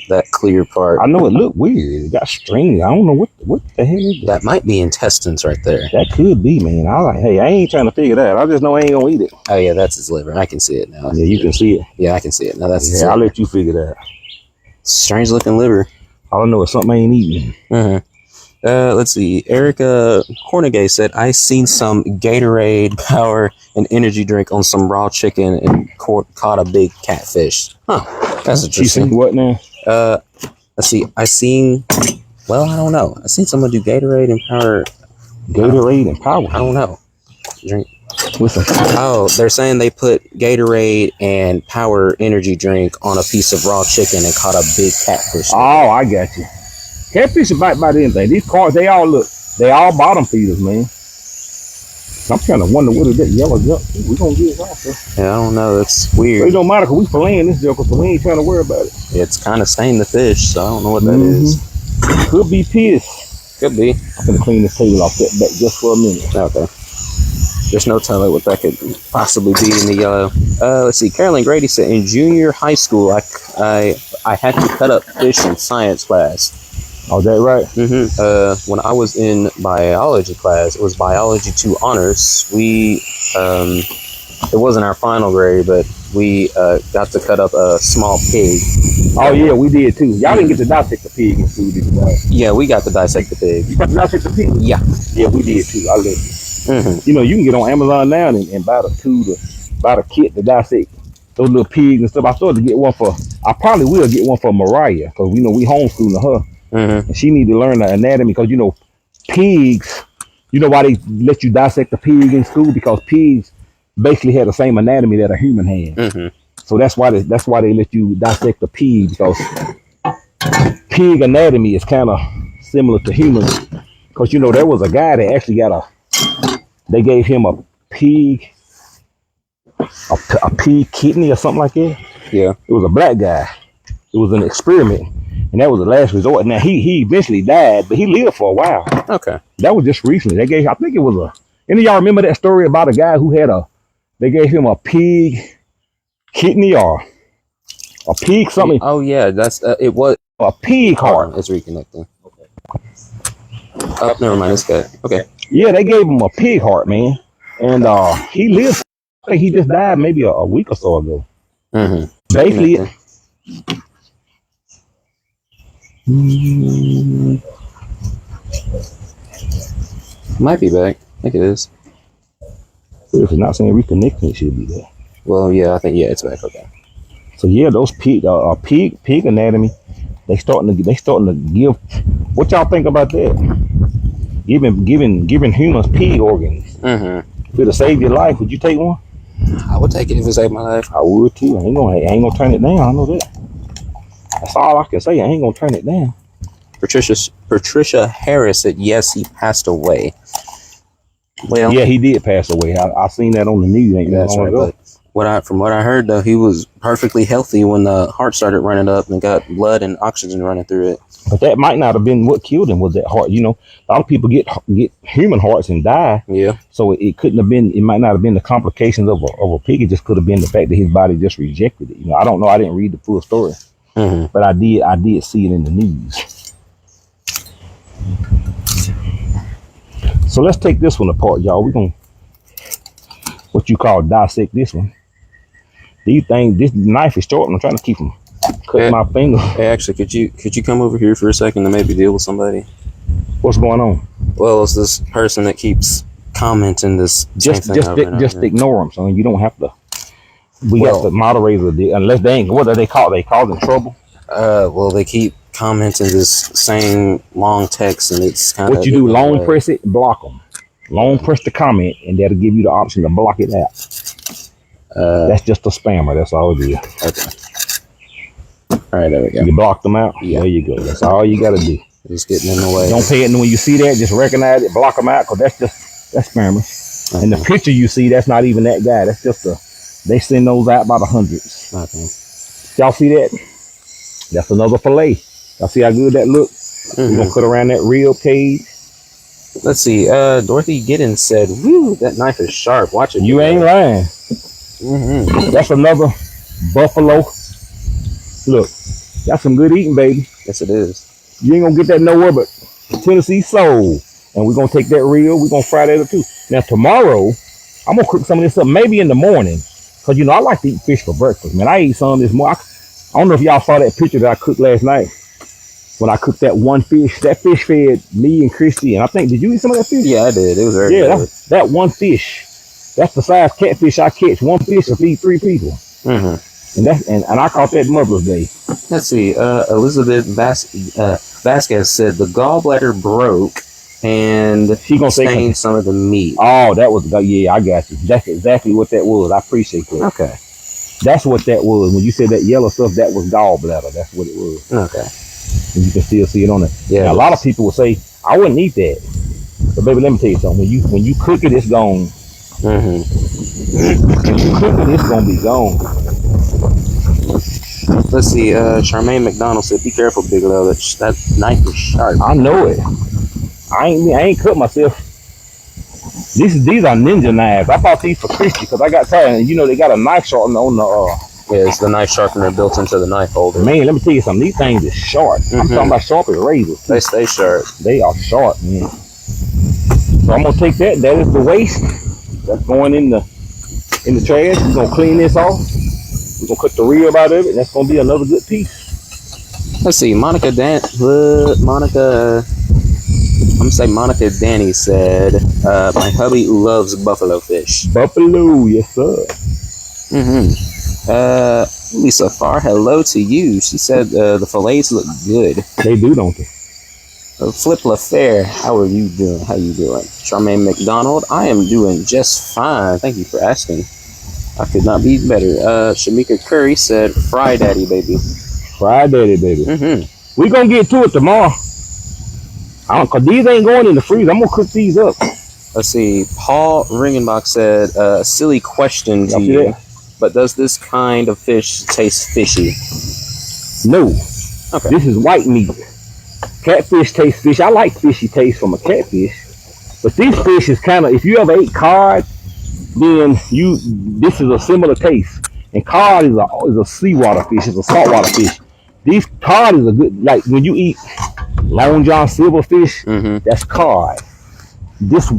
That clear part. I know it looked weird. It got stringy. I don't know what the hell is that? That might be intestines right there. That could be, man. Hey, I ain't trying to figure that out. I just know I ain't gonna eat it. Oh yeah, that's his liver. I can see it now. Yeah, you can see it. Yeah, I can see it now. That's I'll let you figure that out. Strange looking liver. All I know is something I ain't eating. Let's see. Erica Cornegay said, "I seen some Gatorade power and energy drink on some raw chicken and caught a big catfish." Huh. That's interesting. You seen what now? Let's see. I don't know. I seen someone do Gatorade and power. Gatorade and power? I don't know. Drink. Listen. Oh, they're saying they put Gatorade and power energy drink on a piece of raw chicken and caught a big catfish. Oh, I got you. Catfish bite anything. These cards, they all bottom feeders, man. I'm trying to wonder what is that yellow junk. We gonna get it off, though. Yeah, I don't know. It's weird. But it don't matter because we filleting this joker, so we ain't trying to worry about it. It's kind of stained the fish, so I don't know what that is. Could be piss. Could be. I'm gonna clean this table off that back just for a minute. Okay. There's no telling what that could possibly be in the yellow. Let's see. Carolyn Grady said, in junior high school, I had to cut up fish in science class. Oh, is that right? When I was in biology class, it was biology 2 honors. We, it wasn't our final grade, but we got to cut up a small pig. Oh yeah, we did too. Y'all didn't get to dissect the pig in school, did you? Yeah, we got to dissect the pig. You got to dissect the pig? Yeah. Yeah, we did too. I let you. You know, you can get on Amazon now and buy the kit to dissect those little pigs and stuff. I started to get one I probably will get one for Mariah because we homeschooling her. And she need to learn the anatomy because pigs. You know why they let you dissect the pig in school? Because pigs basically had the same anatomy that a human had. So that's why they let you dissect the pig, because pig anatomy is kind of similar to humans. Because there was a guy that actually they gave him a pig kidney or something like that. Yeah, it was a black guy. It was an experiment. And that was the last resort. Now he eventually died, but he lived for a while. Okay. That was just recently. They gave, I think it was any of y'all remember that story about a guy who they gave him a pig kidney or a pig something? Oh yeah, that's it was a pig heart. It's reconnecting. Okay. Oh, never mind. It's good. Okay. Yeah, they gave him a pig heart, man, and he lived. I think he just died maybe a week or so ago. Basically. Might be back. I think it is. If it's not saying reconnecting, it should be there. Well, yeah, I think it's back. Okay. So yeah, those pig anatomy, they starting to give. What y'all think about that? Giving humans pig organs. If it'll save your life, would you take one? I would take it if it saved my life. I would too. I ain't gonna turn it down. I know that. That's all I can say. I ain't gonna turn it down. Patricia Harris said yes, he passed away. Well, yeah, he did pass away. I seen that on the news. That's right. But from what I heard though, he was perfectly healthy when the heart started running up and got blood and oxygen running through it. But that might not have been what killed him. Was that heart? A lot of people get human hearts and die. Yeah. So it couldn't have been. It might not have been the complications of a pig. It just could have been the fact that his body just rejected it. I don't know. I didn't read the full story. But I did see it in the news. So let's take this one apart, y'all. We're gonna what you call dissect this one. These things, this knife is short, and I'm trying to keep them cut my finger. Hey, actually, could you come over here for a second and maybe deal with somebody? What's going on? Well, it's this person that keeps commenting this. Just ignore them, son. You don't have to. We got the moderators, unless they ain't. What are they called? They causing trouble. Well, they keep commenting this same long text, and it's kind of. What you do? Long press it, block them. Long press the comment, and that'll give you the option to block it out. That's just a spammer. That's all it is. Okay. All right, there we go. You block them out. Yeah. There you go. That's all you got to do. Just getting in the way. Don't pay it when you see that. Just recognize it, block them out, because that's spammers. Okay. And the picture you see, that's not even that guy. That's just they send those out by the hundreds. Okay. Y'all see that? That's another fillet. Y'all see how good that looks? We're gonna cut around that rib cage. Let's see. Dorothy Giddens said, "Woo, that knife is sharp. Watch it." You ain't lying. That's another buffalo. Look, that's some good eating, baby. Yes, it is. You ain't gonna get that nowhere but Tennessee soul. And we're gonna take that rib. We're gonna fry that up too. Now tomorrow, I'm gonna cook some of this up, maybe in the morning, cause I like to eat fish for breakfast. Man, I ate some this morning. I don't know if y'all saw that picture that I cooked last night. When I cooked that one fish, that fish fed me and Christy, and I think, did you eat some of that fish? Yeah, I did. It was very good. That one fish. That's the size catfish I catch. One fish to feed 3 people. And I caught that Mother's Day. Let's see. Elizabeth Vasquez said the gallbladder broke and she gonna stained some of the meat. Oh, that was I got you. That's exactly what that was. I appreciate that. Okay. That's what that was. When you said that yellow stuff, that was gallbladder. That's what it was. Okay. And you can still see it on it. Yeah. Now, a lot of people will say, I wouldn't eat that. But baby, let me tell you something. When you cook it, it's gone. When you cook it, it's gonna be gone. Let's see. Charmaine McDonald said, "Be careful, Bigelow. That knife is sharp." I know it. I ain't cut myself. These are ninja knives. I bought these for Christy because I got tired. And they got a knife sharpener on the. Yeah, it's the knife sharpener built into the knife holder. Man, let me tell you something. These things is sharp. I'm talking about sharp as razors. They stay sharp. They are sharp, man. So I'm gonna take that. That is the waste. That's going in the trash. We're gonna clean this off. We're gonna cut the rib out of it. That's gonna be another good piece. Let's see. Monica Danny said, "My hubby loves buffalo fish." Buffalo, yes sir. Lisa Farr, hello to you. She said the fillets look good. They do, don't they? Flip LaFair, how are you doing? How you doing? Charmaine McDonald, I am doing just fine. Thank you for asking. I could not be better. Shamika Curry said, "Fry daddy, baby." Fry daddy, baby. We gonna get to it tomorrow. Cause these ain't going in the freezer. I'm gonna cook these up. Let's see. Paul Ringenbach said, "A silly question to you, but does this kind of fish taste fishy?" No. Okay. This is white meat. Catfish tastes fish. I like fishy taste from a catfish, but this fish is kind of. If you ever ate cod, then this is a similar taste. And cod is a seawater fish. It's a saltwater fish. These cod is a good, like when you eat Long John Silver fish, that's cod. These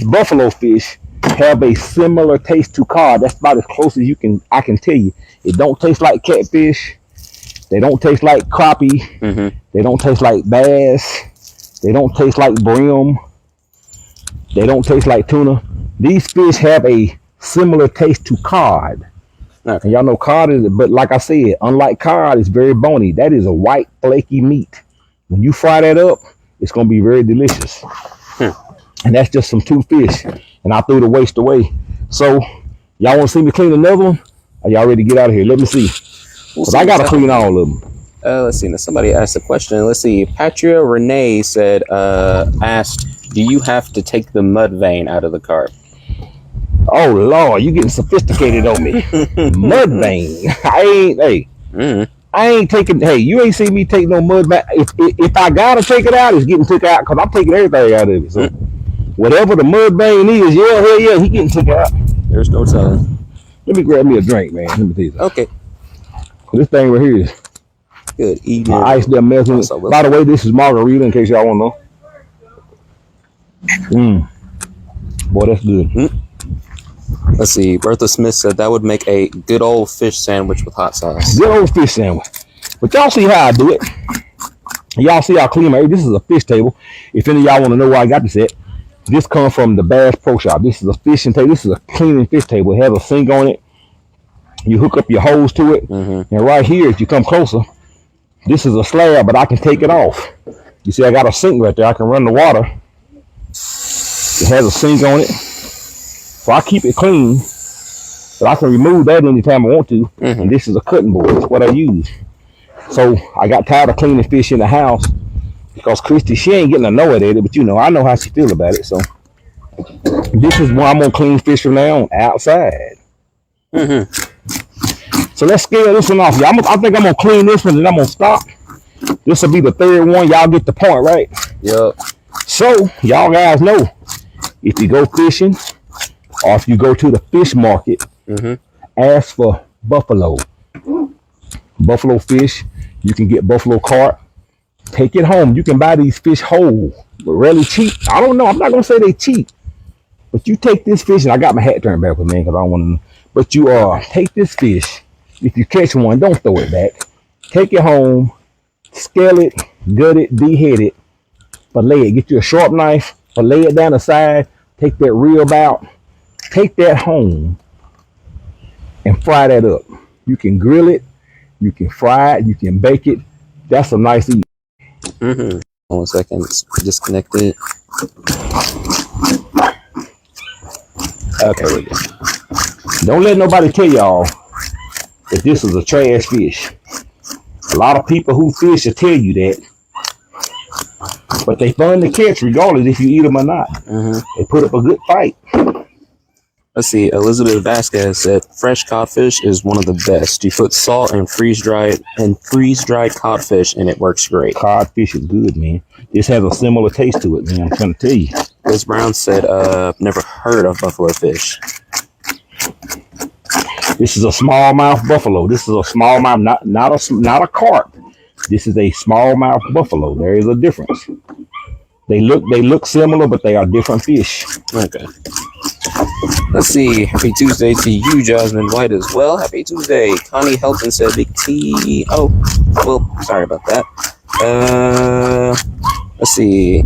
buffalo fish have a similar taste to cod. That's about as close as I can tell you. It don't taste like catfish. They don't taste like crappie. They don't taste like bass. They don't taste like brim. They don't taste like tuna. These fish have a similar taste to cod. Okay. And y'all know cod is, but like I said, unlike cod, it's very bony. That is a white, flaky meat. When you fry that up, it's going to be very delicious. And that's just some 2 fish. And I threw the waste away. So, y'all want to see me clean another one? Are y'all ready to get out of here? Let me see. Because I got to clean all of them. Let's see. Now somebody asked a question. Let's see. Patria Renee said, asked, "Do you have to take the mud vein out of the carp?" Oh Lord, you getting sophisticated on me. Mud vein. I ain't taking. Hey, you ain't seen me take no mud back. If I gotta take it out, it's getting took out because I'm taking everything out of it. So whatever the mud vein is, yeah, he getting took out. There's no telling. Let me grab me a drink, man. Let me tell you something. Okay. This thing right here is good evening. My ice there messing with. By the way, this is margarita in case y'all want to know. Boy, that's good. Let's see. Bertha Smith said that would make a good old fish sandwich with hot sauce. Good old fish sandwich. But y'all see how I do it. Y'all see how clean my. This is a fish table. If any of y'all want to know where I got this at, this comes from the Bass Pro Shop. This is a fishing table. This is a cleaning fish table. It has a sink on it. You hook up your hose to it. And right here, if you come closer, this is a slab, but I can take it off. You see, I got a sink right there. I can run the water. It has a sink on it. So I keep it clean. But I can remove that anytime I want to. And this is a cutting board. That's what I use. So I got tired of cleaning fish in the house because Christy, she ain't getting annoyed at it, but you know, I know how she feel about it. So this is why I'm gonna clean fish from now on outside. So let's scale this one off. I think I'm gonna clean this one and I'm gonna stop. This will be the third one. Y'all get the point, right? Yep. So y'all guys know, if you go fishing or if you go to the fish market, ask for buffalo fish. You can get buffalo carp. Take it home. You can buy these fish whole, but really cheap. I don't know. I'm not gonna say they cheap, but you take this fish, and I got my hat turned back with me because I don't want to. But you take this fish. If you catch one, don't throw it back. Take it home, scale it, gut it, dehead it, fillet it. Get you a sharp knife, fillet it down the side. Take that rib out. Take that home and fry that up. You can grill it. You can fry it. You can bake it. That's a nice eat. 1 second. Disconnect it. Okay, we're good. Don't let nobody tell y'all that this is a trash fish. A lot of people who fish will tell you that. But they fun to catch regardless if you eat them or not. They put up a good fight. Let's see. Elizabeth Vasquez said fresh codfish is one of the best. You put salt and freeze-dried codfish and it works great. Codfish is good, man. This has a similar taste to it, man. I'm trying to tell you. Liz Brown said, never heard of buffalo fish. This is a smallmouth buffalo. This is a smallmouth, not a carp. This is a smallmouth buffalo. There is a difference. They look similar, but they are different fish. Okay. Let's see. Happy Tuesday to you, Jasmine White, as well. Happy Tuesday. Connie Helton said Big T. Oh, well, sorry about that. Let's see.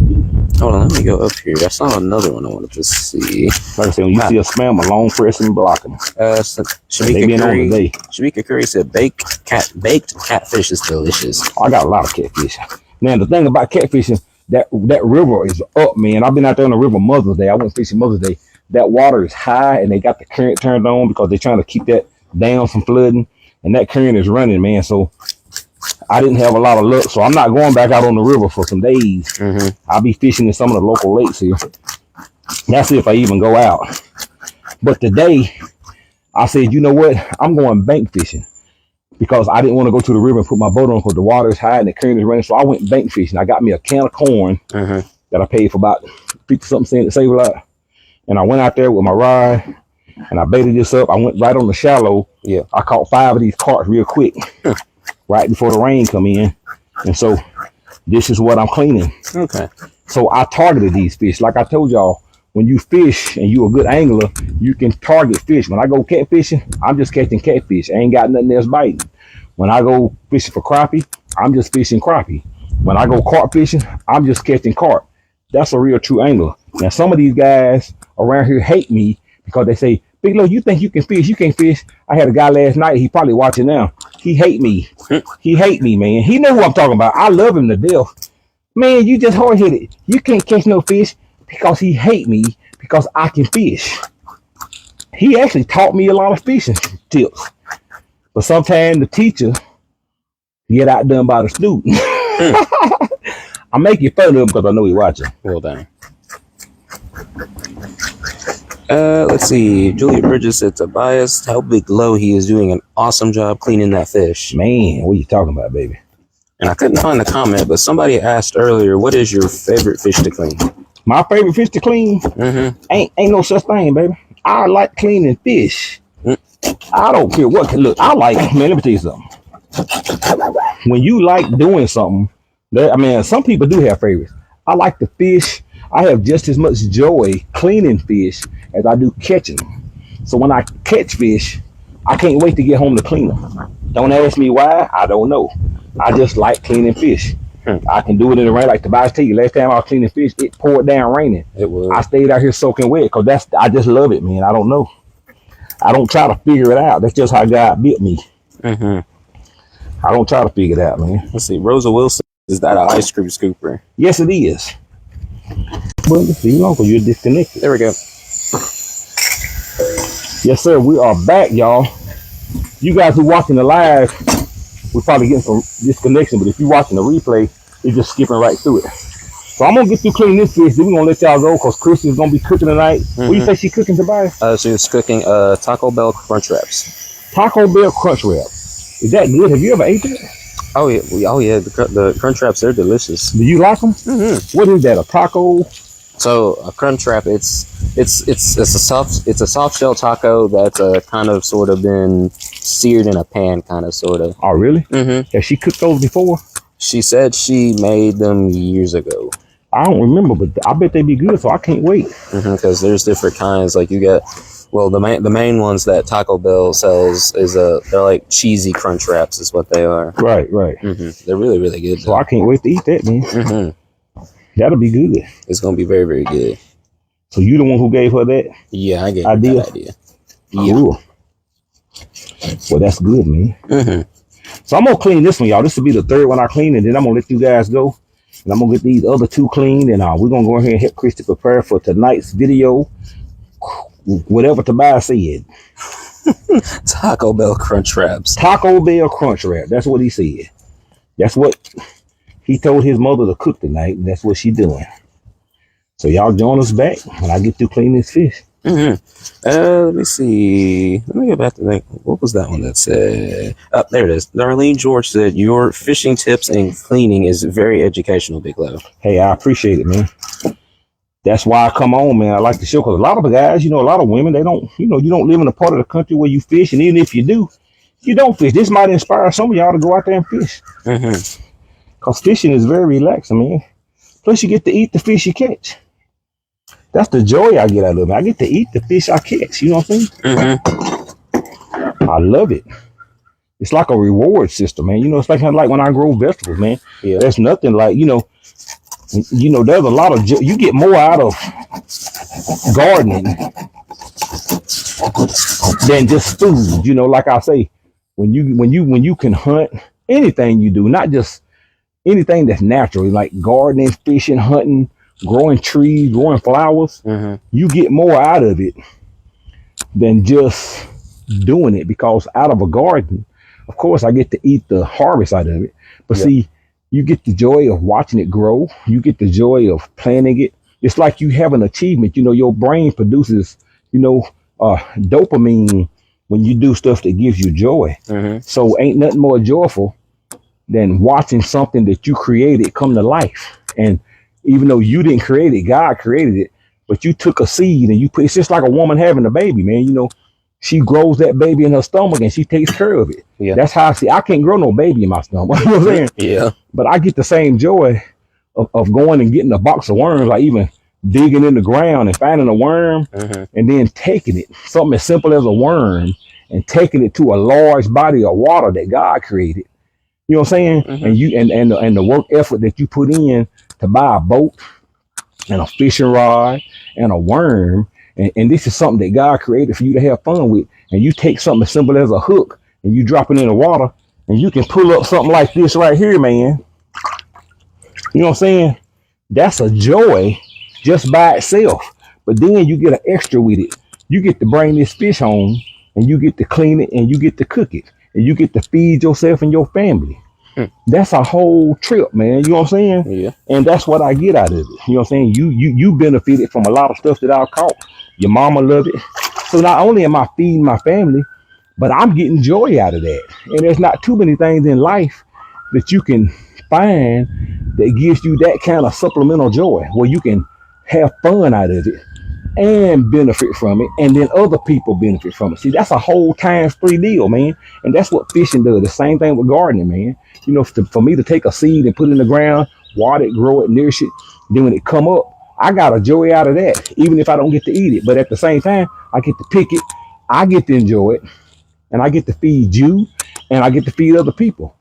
Hold on, let me go up here. I saw another one I wanted to see. Like I said, when you see a spam, a long press and block them. Shamika Curry said baked catfish is delicious. I got a lot of catfish. Now, the thing about catfishing, that river is up, man. I've been out there on the river Mother's Day. I went fishing Mother's Day. That water is high, and they got the current turned on because they're trying to keep that down from flooding. And that current is running, man. So I didn't have a lot of luck. So I'm not going back out on the river for some days. I'll be fishing in some of the local lakes here. That's if I even go out. But today, I said, you know what? I'm going bank fishing because I didn't want to go to the river and put my boat on because the water is high and the current is running. So I went bank fishing. I got me a can of corn that I paid for about 50-something cents at Save-A-Lot. And I went out there with my rod and I baited this up. I went right on the shallow. Yeah. I caught 5 of these carps real quick right before the rain come in. And so this is what I'm cleaning. Okay. So I targeted these fish. Like I told y'all, when you fish and you're a good angler, you can target fish. When I go catfishing, I'm just catching catfish. I ain't got nothing else biting. When I go fishing for crappie, I'm just fishing crappie. When I go carp fishing, I'm just catching carp. That's a real true angler. Now, some of these guys around here hate me because they say, Big Lo, you think you can fish? You can't fish. I had a guy last night. He probably watching now. He hate me. He hate me, man. He know who I'm talking about. I love him to death. Man, you just hard-headed. You can't catch no fish because he hate me because I can fish. He actually taught me a lot of fishing tips. But sometimes the teacher get outdone by the student. I'm making fun of him because I know he's watching. Well done. Let's see. Julia Bridges said Tobias, tell Big Lo he is doing an awesome job cleaning that fish. Man, what are you talking about, baby? And I couldn't find the comment, but somebody asked earlier, what is your favorite fish to clean? My favorite fish to clean? Ain't no such thing, baby. I like cleaning fish. I don't care what. Look, I like, man, let me tell you something. When you like doing something, I mean, some people do have favorites. I like to fish. I have just as much joy cleaning fish as I do catching them. So when I catch fish, I can't wait to get home to clean them. Don't ask me why. I don't know. I just like cleaning fish. I can do it in the rain. Like Tobias tell you, last time I was cleaning fish, it poured down raining. It was. I stayed out here soaking wet because I just love it, man. I don't know. I don't try to figure it out. That's just how God built me. I don't try to figure it out, man. Let's see. Rosa Wilson, is that an ice cream scooper? Yes, it is. But you know, you're disconnected. There we go. Yes, sir. We are back, y'all. You guys who watching the live, we're probably getting some disconnection, but if you're watching the replay, it's just skipping right through it. So I'm gonna get through cleaning this fish, then we're gonna let y'all go because Chrissy's gonna be cooking tonight. What do you say she cooking, Tobias? She was cooking Taco Bell crunch wraps. Taco Bell crunch wrap. Is that good? Have you ever ate that? Oh yeah, the crunch wraps, they're delicious. Do you like them? What is that? A taco? So a crunch wrap, it's a soft shell taco that's kind of sort of been seared in a pan, kind of sort of. Oh really? Has she cooked those before? She said she made them years ago. I don't remember, but I bet they'd be good, so I can't wait. Because there's different kinds. Like you get, well, the main ones that Taco Bell sells is they're like cheesy crunch wraps, is what they are. Right. They're really, really good. So I can't wait to eat that, man. That'll be good. It's gonna be very, very good. So you the one who gave her that? Yeah, I gave her that idea. Yeah. Cool. Well, that's good, man. So I'm gonna clean this one, y'all. This will be the third one I clean, and then I'm gonna let you guys go. And I'm gonna get these other two cleaned, and we're gonna go ahead and help Christy prepare for tonight's video. Whatever Tobias said. Taco Bell crunch wraps. Taco Bell crunch wrap. That's what he said. That's what he told his mother to cook tonight, and that's what she's doing. So y'all join us back when I get through cleaning this fish. Let me see. Let me go back to that. What was that one that said? There it is. Darlene George said, your fishing tips and cleaning is very educational, Big Low. Hey, I appreciate it, man. That's why I come on, man. I like the show because a lot of the guys, a lot of women, they don't, you don't live in a part of the country where you fish. And even if you do, you don't fish. This might inspire some of y'all to go out there and fish. Because fishing is very relaxing, man. Plus, you get to eat the fish you catch. That's the joy I get out of it. I get to eat the fish I catch. You know what I'm saying? I love it. It's like a reward system, man. It's like kind of like when I grow vegetables, man. Yeah. There's nothing like, there's a lot of you get more out of gardening than just food. Like I say, when you can hunt, anything you do, not just anything that's natural, like gardening, fishing, hunting, growing trees, growing flowers, you get more out of it than just doing it, because out of a garden, of course, I get to eat the harvest out of it. But see, you get the joy of watching it grow. You get the joy of planting it. It's like you have an achievement. Your brain produces, dopamine when you do stuff that gives you joy. So ain't nothing more joyful than watching something that you created come to life. And even though you didn't create it, God created it, but you took a seed and it's just like a woman having a baby, man. She grows that baby in her stomach and she takes care of it. Yeah. That's how I see. I can't grow no baby in my stomach. You know what I'm saying? Yeah. But I get the same joy of going and getting a box of worms, like even digging in the ground and finding a worm and then taking it, something as simple as a worm, and taking it to a large body of water that God created. You know what I'm saying? And the work effort that you put in to buy a boat and a fishing rod and a worm, and this is something that God created for you to have fun with, and you take something as simple as a hook and you drop it in the water, and you can pull up something like this right here, man. You know what I'm saying? That's a joy just by itself. But then you get an extra with it. You get to bring this fish home, and you get to clean it, and you get to cook it, and you get to feed yourself and your family. That's a whole trip, man. You know what I'm saying? Yeah. And that's what I get out of it. You know what I'm saying? You benefited from a lot of stuff that I caught. Your mama loved it. So not only am I feeding my family, but I'm getting joy out of that. And there's not too many things in life that you can find that gives you that kind of supplemental joy, where you can have fun out of it and benefit from it, and then other people benefit from it. See, that's a whole times 3 deal, man. And that's what fishing does. The same thing with gardening, man. For me to take a seed and put it in the ground, water it, grow it, nourish it, then when it come up, I got a joy out of that, even if I don't get to eat it. But at the same time, I get to pick it I get to enjoy it, and I get to feed you, and I get to feed other people.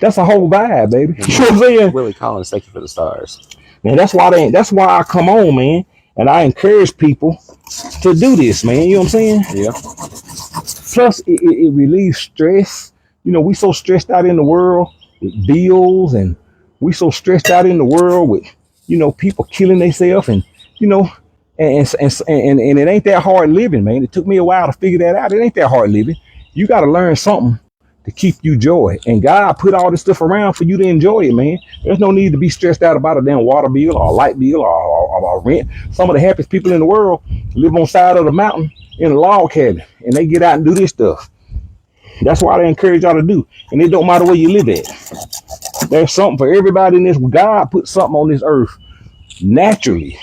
That's a whole vibe, baby. You know what I'm saying? Willie Collins, thank you for the stars. Man, that's why I come on, man, and I encourage people to do this, man. You know what I'm saying? Yeah. Plus, it relieves stress. You know, we so stressed out in the world with bills, and we so stressed out in the world with, you know, people killing themselves, and you know, and it ain't that hard living, man. It took me a while to figure that out. It ain't that hard living. You got to learn something to keep you joy, and God put all this stuff around for you to enjoy it, man. There's no need to be stressed out about a damn water bill or a light bill or rent. Some of the happiest people in the world live on the side of the mountain in a log cabin, and they get out and do this stuff. That's why they encourage y'all to do, and it don't matter where you live at. There's something for everybody in this. God put something on this earth naturally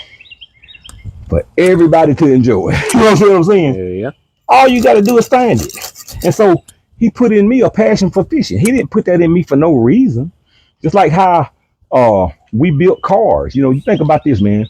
for everybody to enjoy. You know what I'm saying? Yeah. All you got to do is find it. And so he put in me a passion for fishing. He didn't put that in me for no reason. Just like how we built cars. You know, you think about this, man.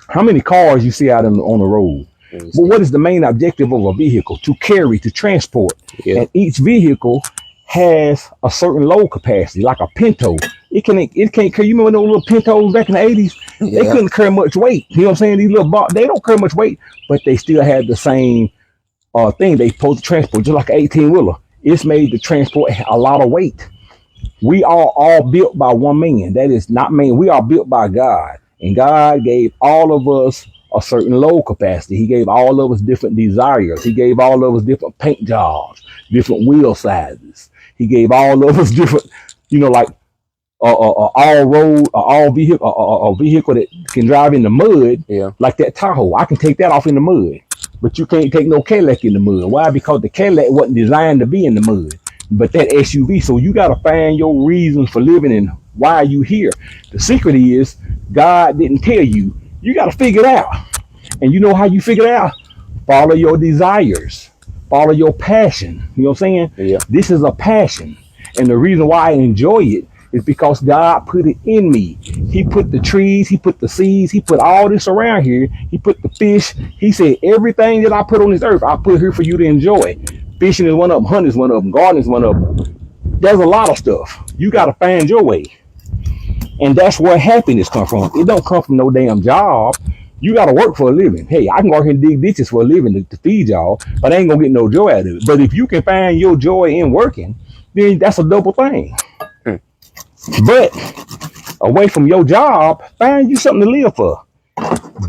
How many cars you see out on the road? But what is the main objective of a vehicle? To carry, to transport. Yeah. And each vehicle has a certain load capacity, like a Pinto. It can't carry. You remember those little Pintos back in the 80s? Yeah. They couldn't carry much weight. You know what I'm saying? These little they don't carry much weight, but they still had the same thing they supposed to transport, just like an 18-wheeler. It's made to transport a lot of weight. We are all built by one man. That is not man. We are built by God. And God gave all of us a certain load capacity. He gave all of us different desires. He gave all of us different paint jobs, different wheel sizes. He gave all of us different, you know, like all vehicle, a vehicle that can drive in the mud, yeah, like that Tahoe. I can take that off in the mud. But you can't take no Cadillac in the mud. Why? Because the Cadillac wasn't designed to be in the mud. But that SUV, so you got to find your reasons for living and why you here. The secret is God didn't tell you. You got to figure it out. And you know how you figure it out? Follow your desires. Follow your passion. You know what I'm saying? Yeah. This is a passion. And the reason why I enjoy it is because God put it in me. He put the trees, he put the seeds, he put all this around here. He put the fish. He said, everything that I put on this earth, I put here for you to enjoy. Fishing is one of them, hunting is one of them, gardening is one of them. There's a lot of stuff. You got to find your way. And that's where happiness comes from. It don't come from no damn job. You got to work for a living. Hey, I can go out here and dig ditches for a living to feed y'all, but I ain't going to get no joy out of it. But if you can find your joy in working, then that's a double thing. But away from your job, find you something to live for.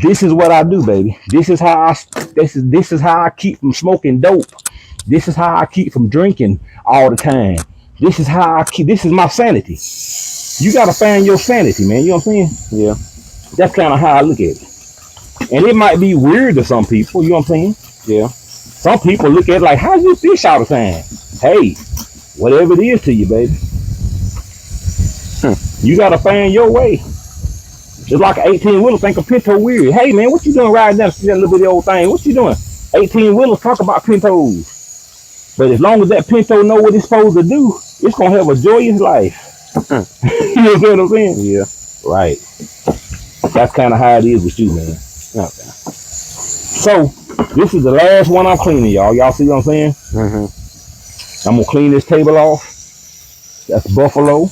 This is what I do, baby. This is how I keep from smoking dope. This is how I keep from drinking all the time. This is how I keep. This is my sanity. You gotta find your sanity, man. You know what I'm saying? Yeah. That's kind of how I look at it. And it might be weird to some people. You know what I'm saying? Yeah. Some people look at it like, how do you fish all the time? Hey, whatever it is to you, baby. You gotta find your way. Just like an 18-wheeler think a Pinto weird. Hey man, what you doing riding down that little bitty old thing? What you doing? 18-wheelers talk about Pintos. But as long as that Pinto know what it's supposed to do, it's gonna have a joyous life. You know what I'm saying? Yeah. Right. That's kind of how it is with you, man. Okay. So this is the last one I'm cleaning, y'all. Y'all see what I'm saying? Mm-hmm. I'm gonna clean this table off. That's buffalo.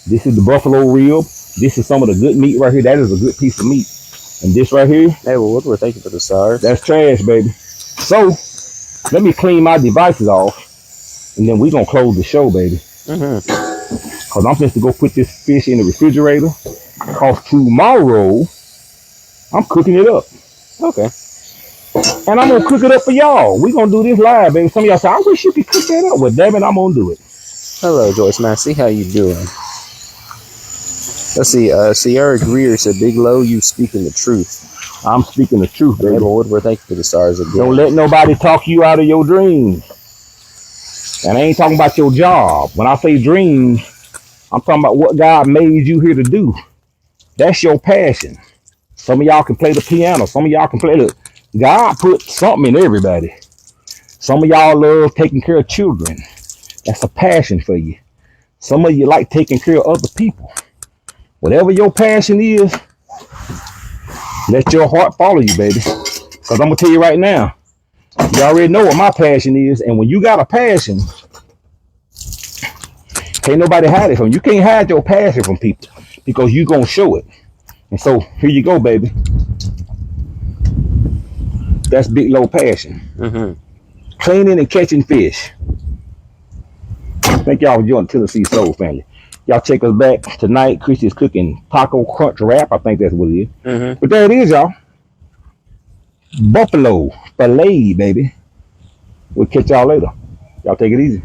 This is the buffalo rib. This is some of the good meat right here. That is a good piece of meat. And this right here. Hey, well, we're thanking for the stars. That's trash, baby. So, let me clean my devices off. And then we're going to close the show, baby. Because I'm supposed to go put this fish in the refrigerator. Because tomorrow, I'm cooking it up. Okay. And I'm going to cook it up for y'all. We're going to do this live, baby. Some of y'all say, I wish you could cook that up. Well, damn it, I'm going to do it. Hello, Joyce Massey. How you doing? Let's see. Sierra Greer said, Big Low, you speaking the truth. I'm speaking the truth, baby. Lord, we're thankful for the stars again. Don't let nobody talk you out of your dreams. And I ain't talking about your job. When I say dreams, I'm talking about what God made you here to do. That's your passion. Some of y'all can play the piano. Some of y'all can play the... God put something in everybody. Some of y'all love taking care of children. That's a passion for you. Some of you like taking care of other people. Whatever your passion is, let your heart follow you, baby. Because I'm going to tell you right now, You already know what my passion is, and when you got a passion, can't nobody hide it from you. You can't hide your passion from people because you gonna show it. And so here you go, baby. That's Big Low passion. Mm-hmm. Cleaning and catching fish. Thank y'all for joining Tennessee Soul family. Y'all check us back tonight. Christy's cooking taco crunch wrap. I think that's what it is. Mm-hmm. But there it is, y'all. Buffalo filet, baby. We'll catch y'all later. Y'all take it easy.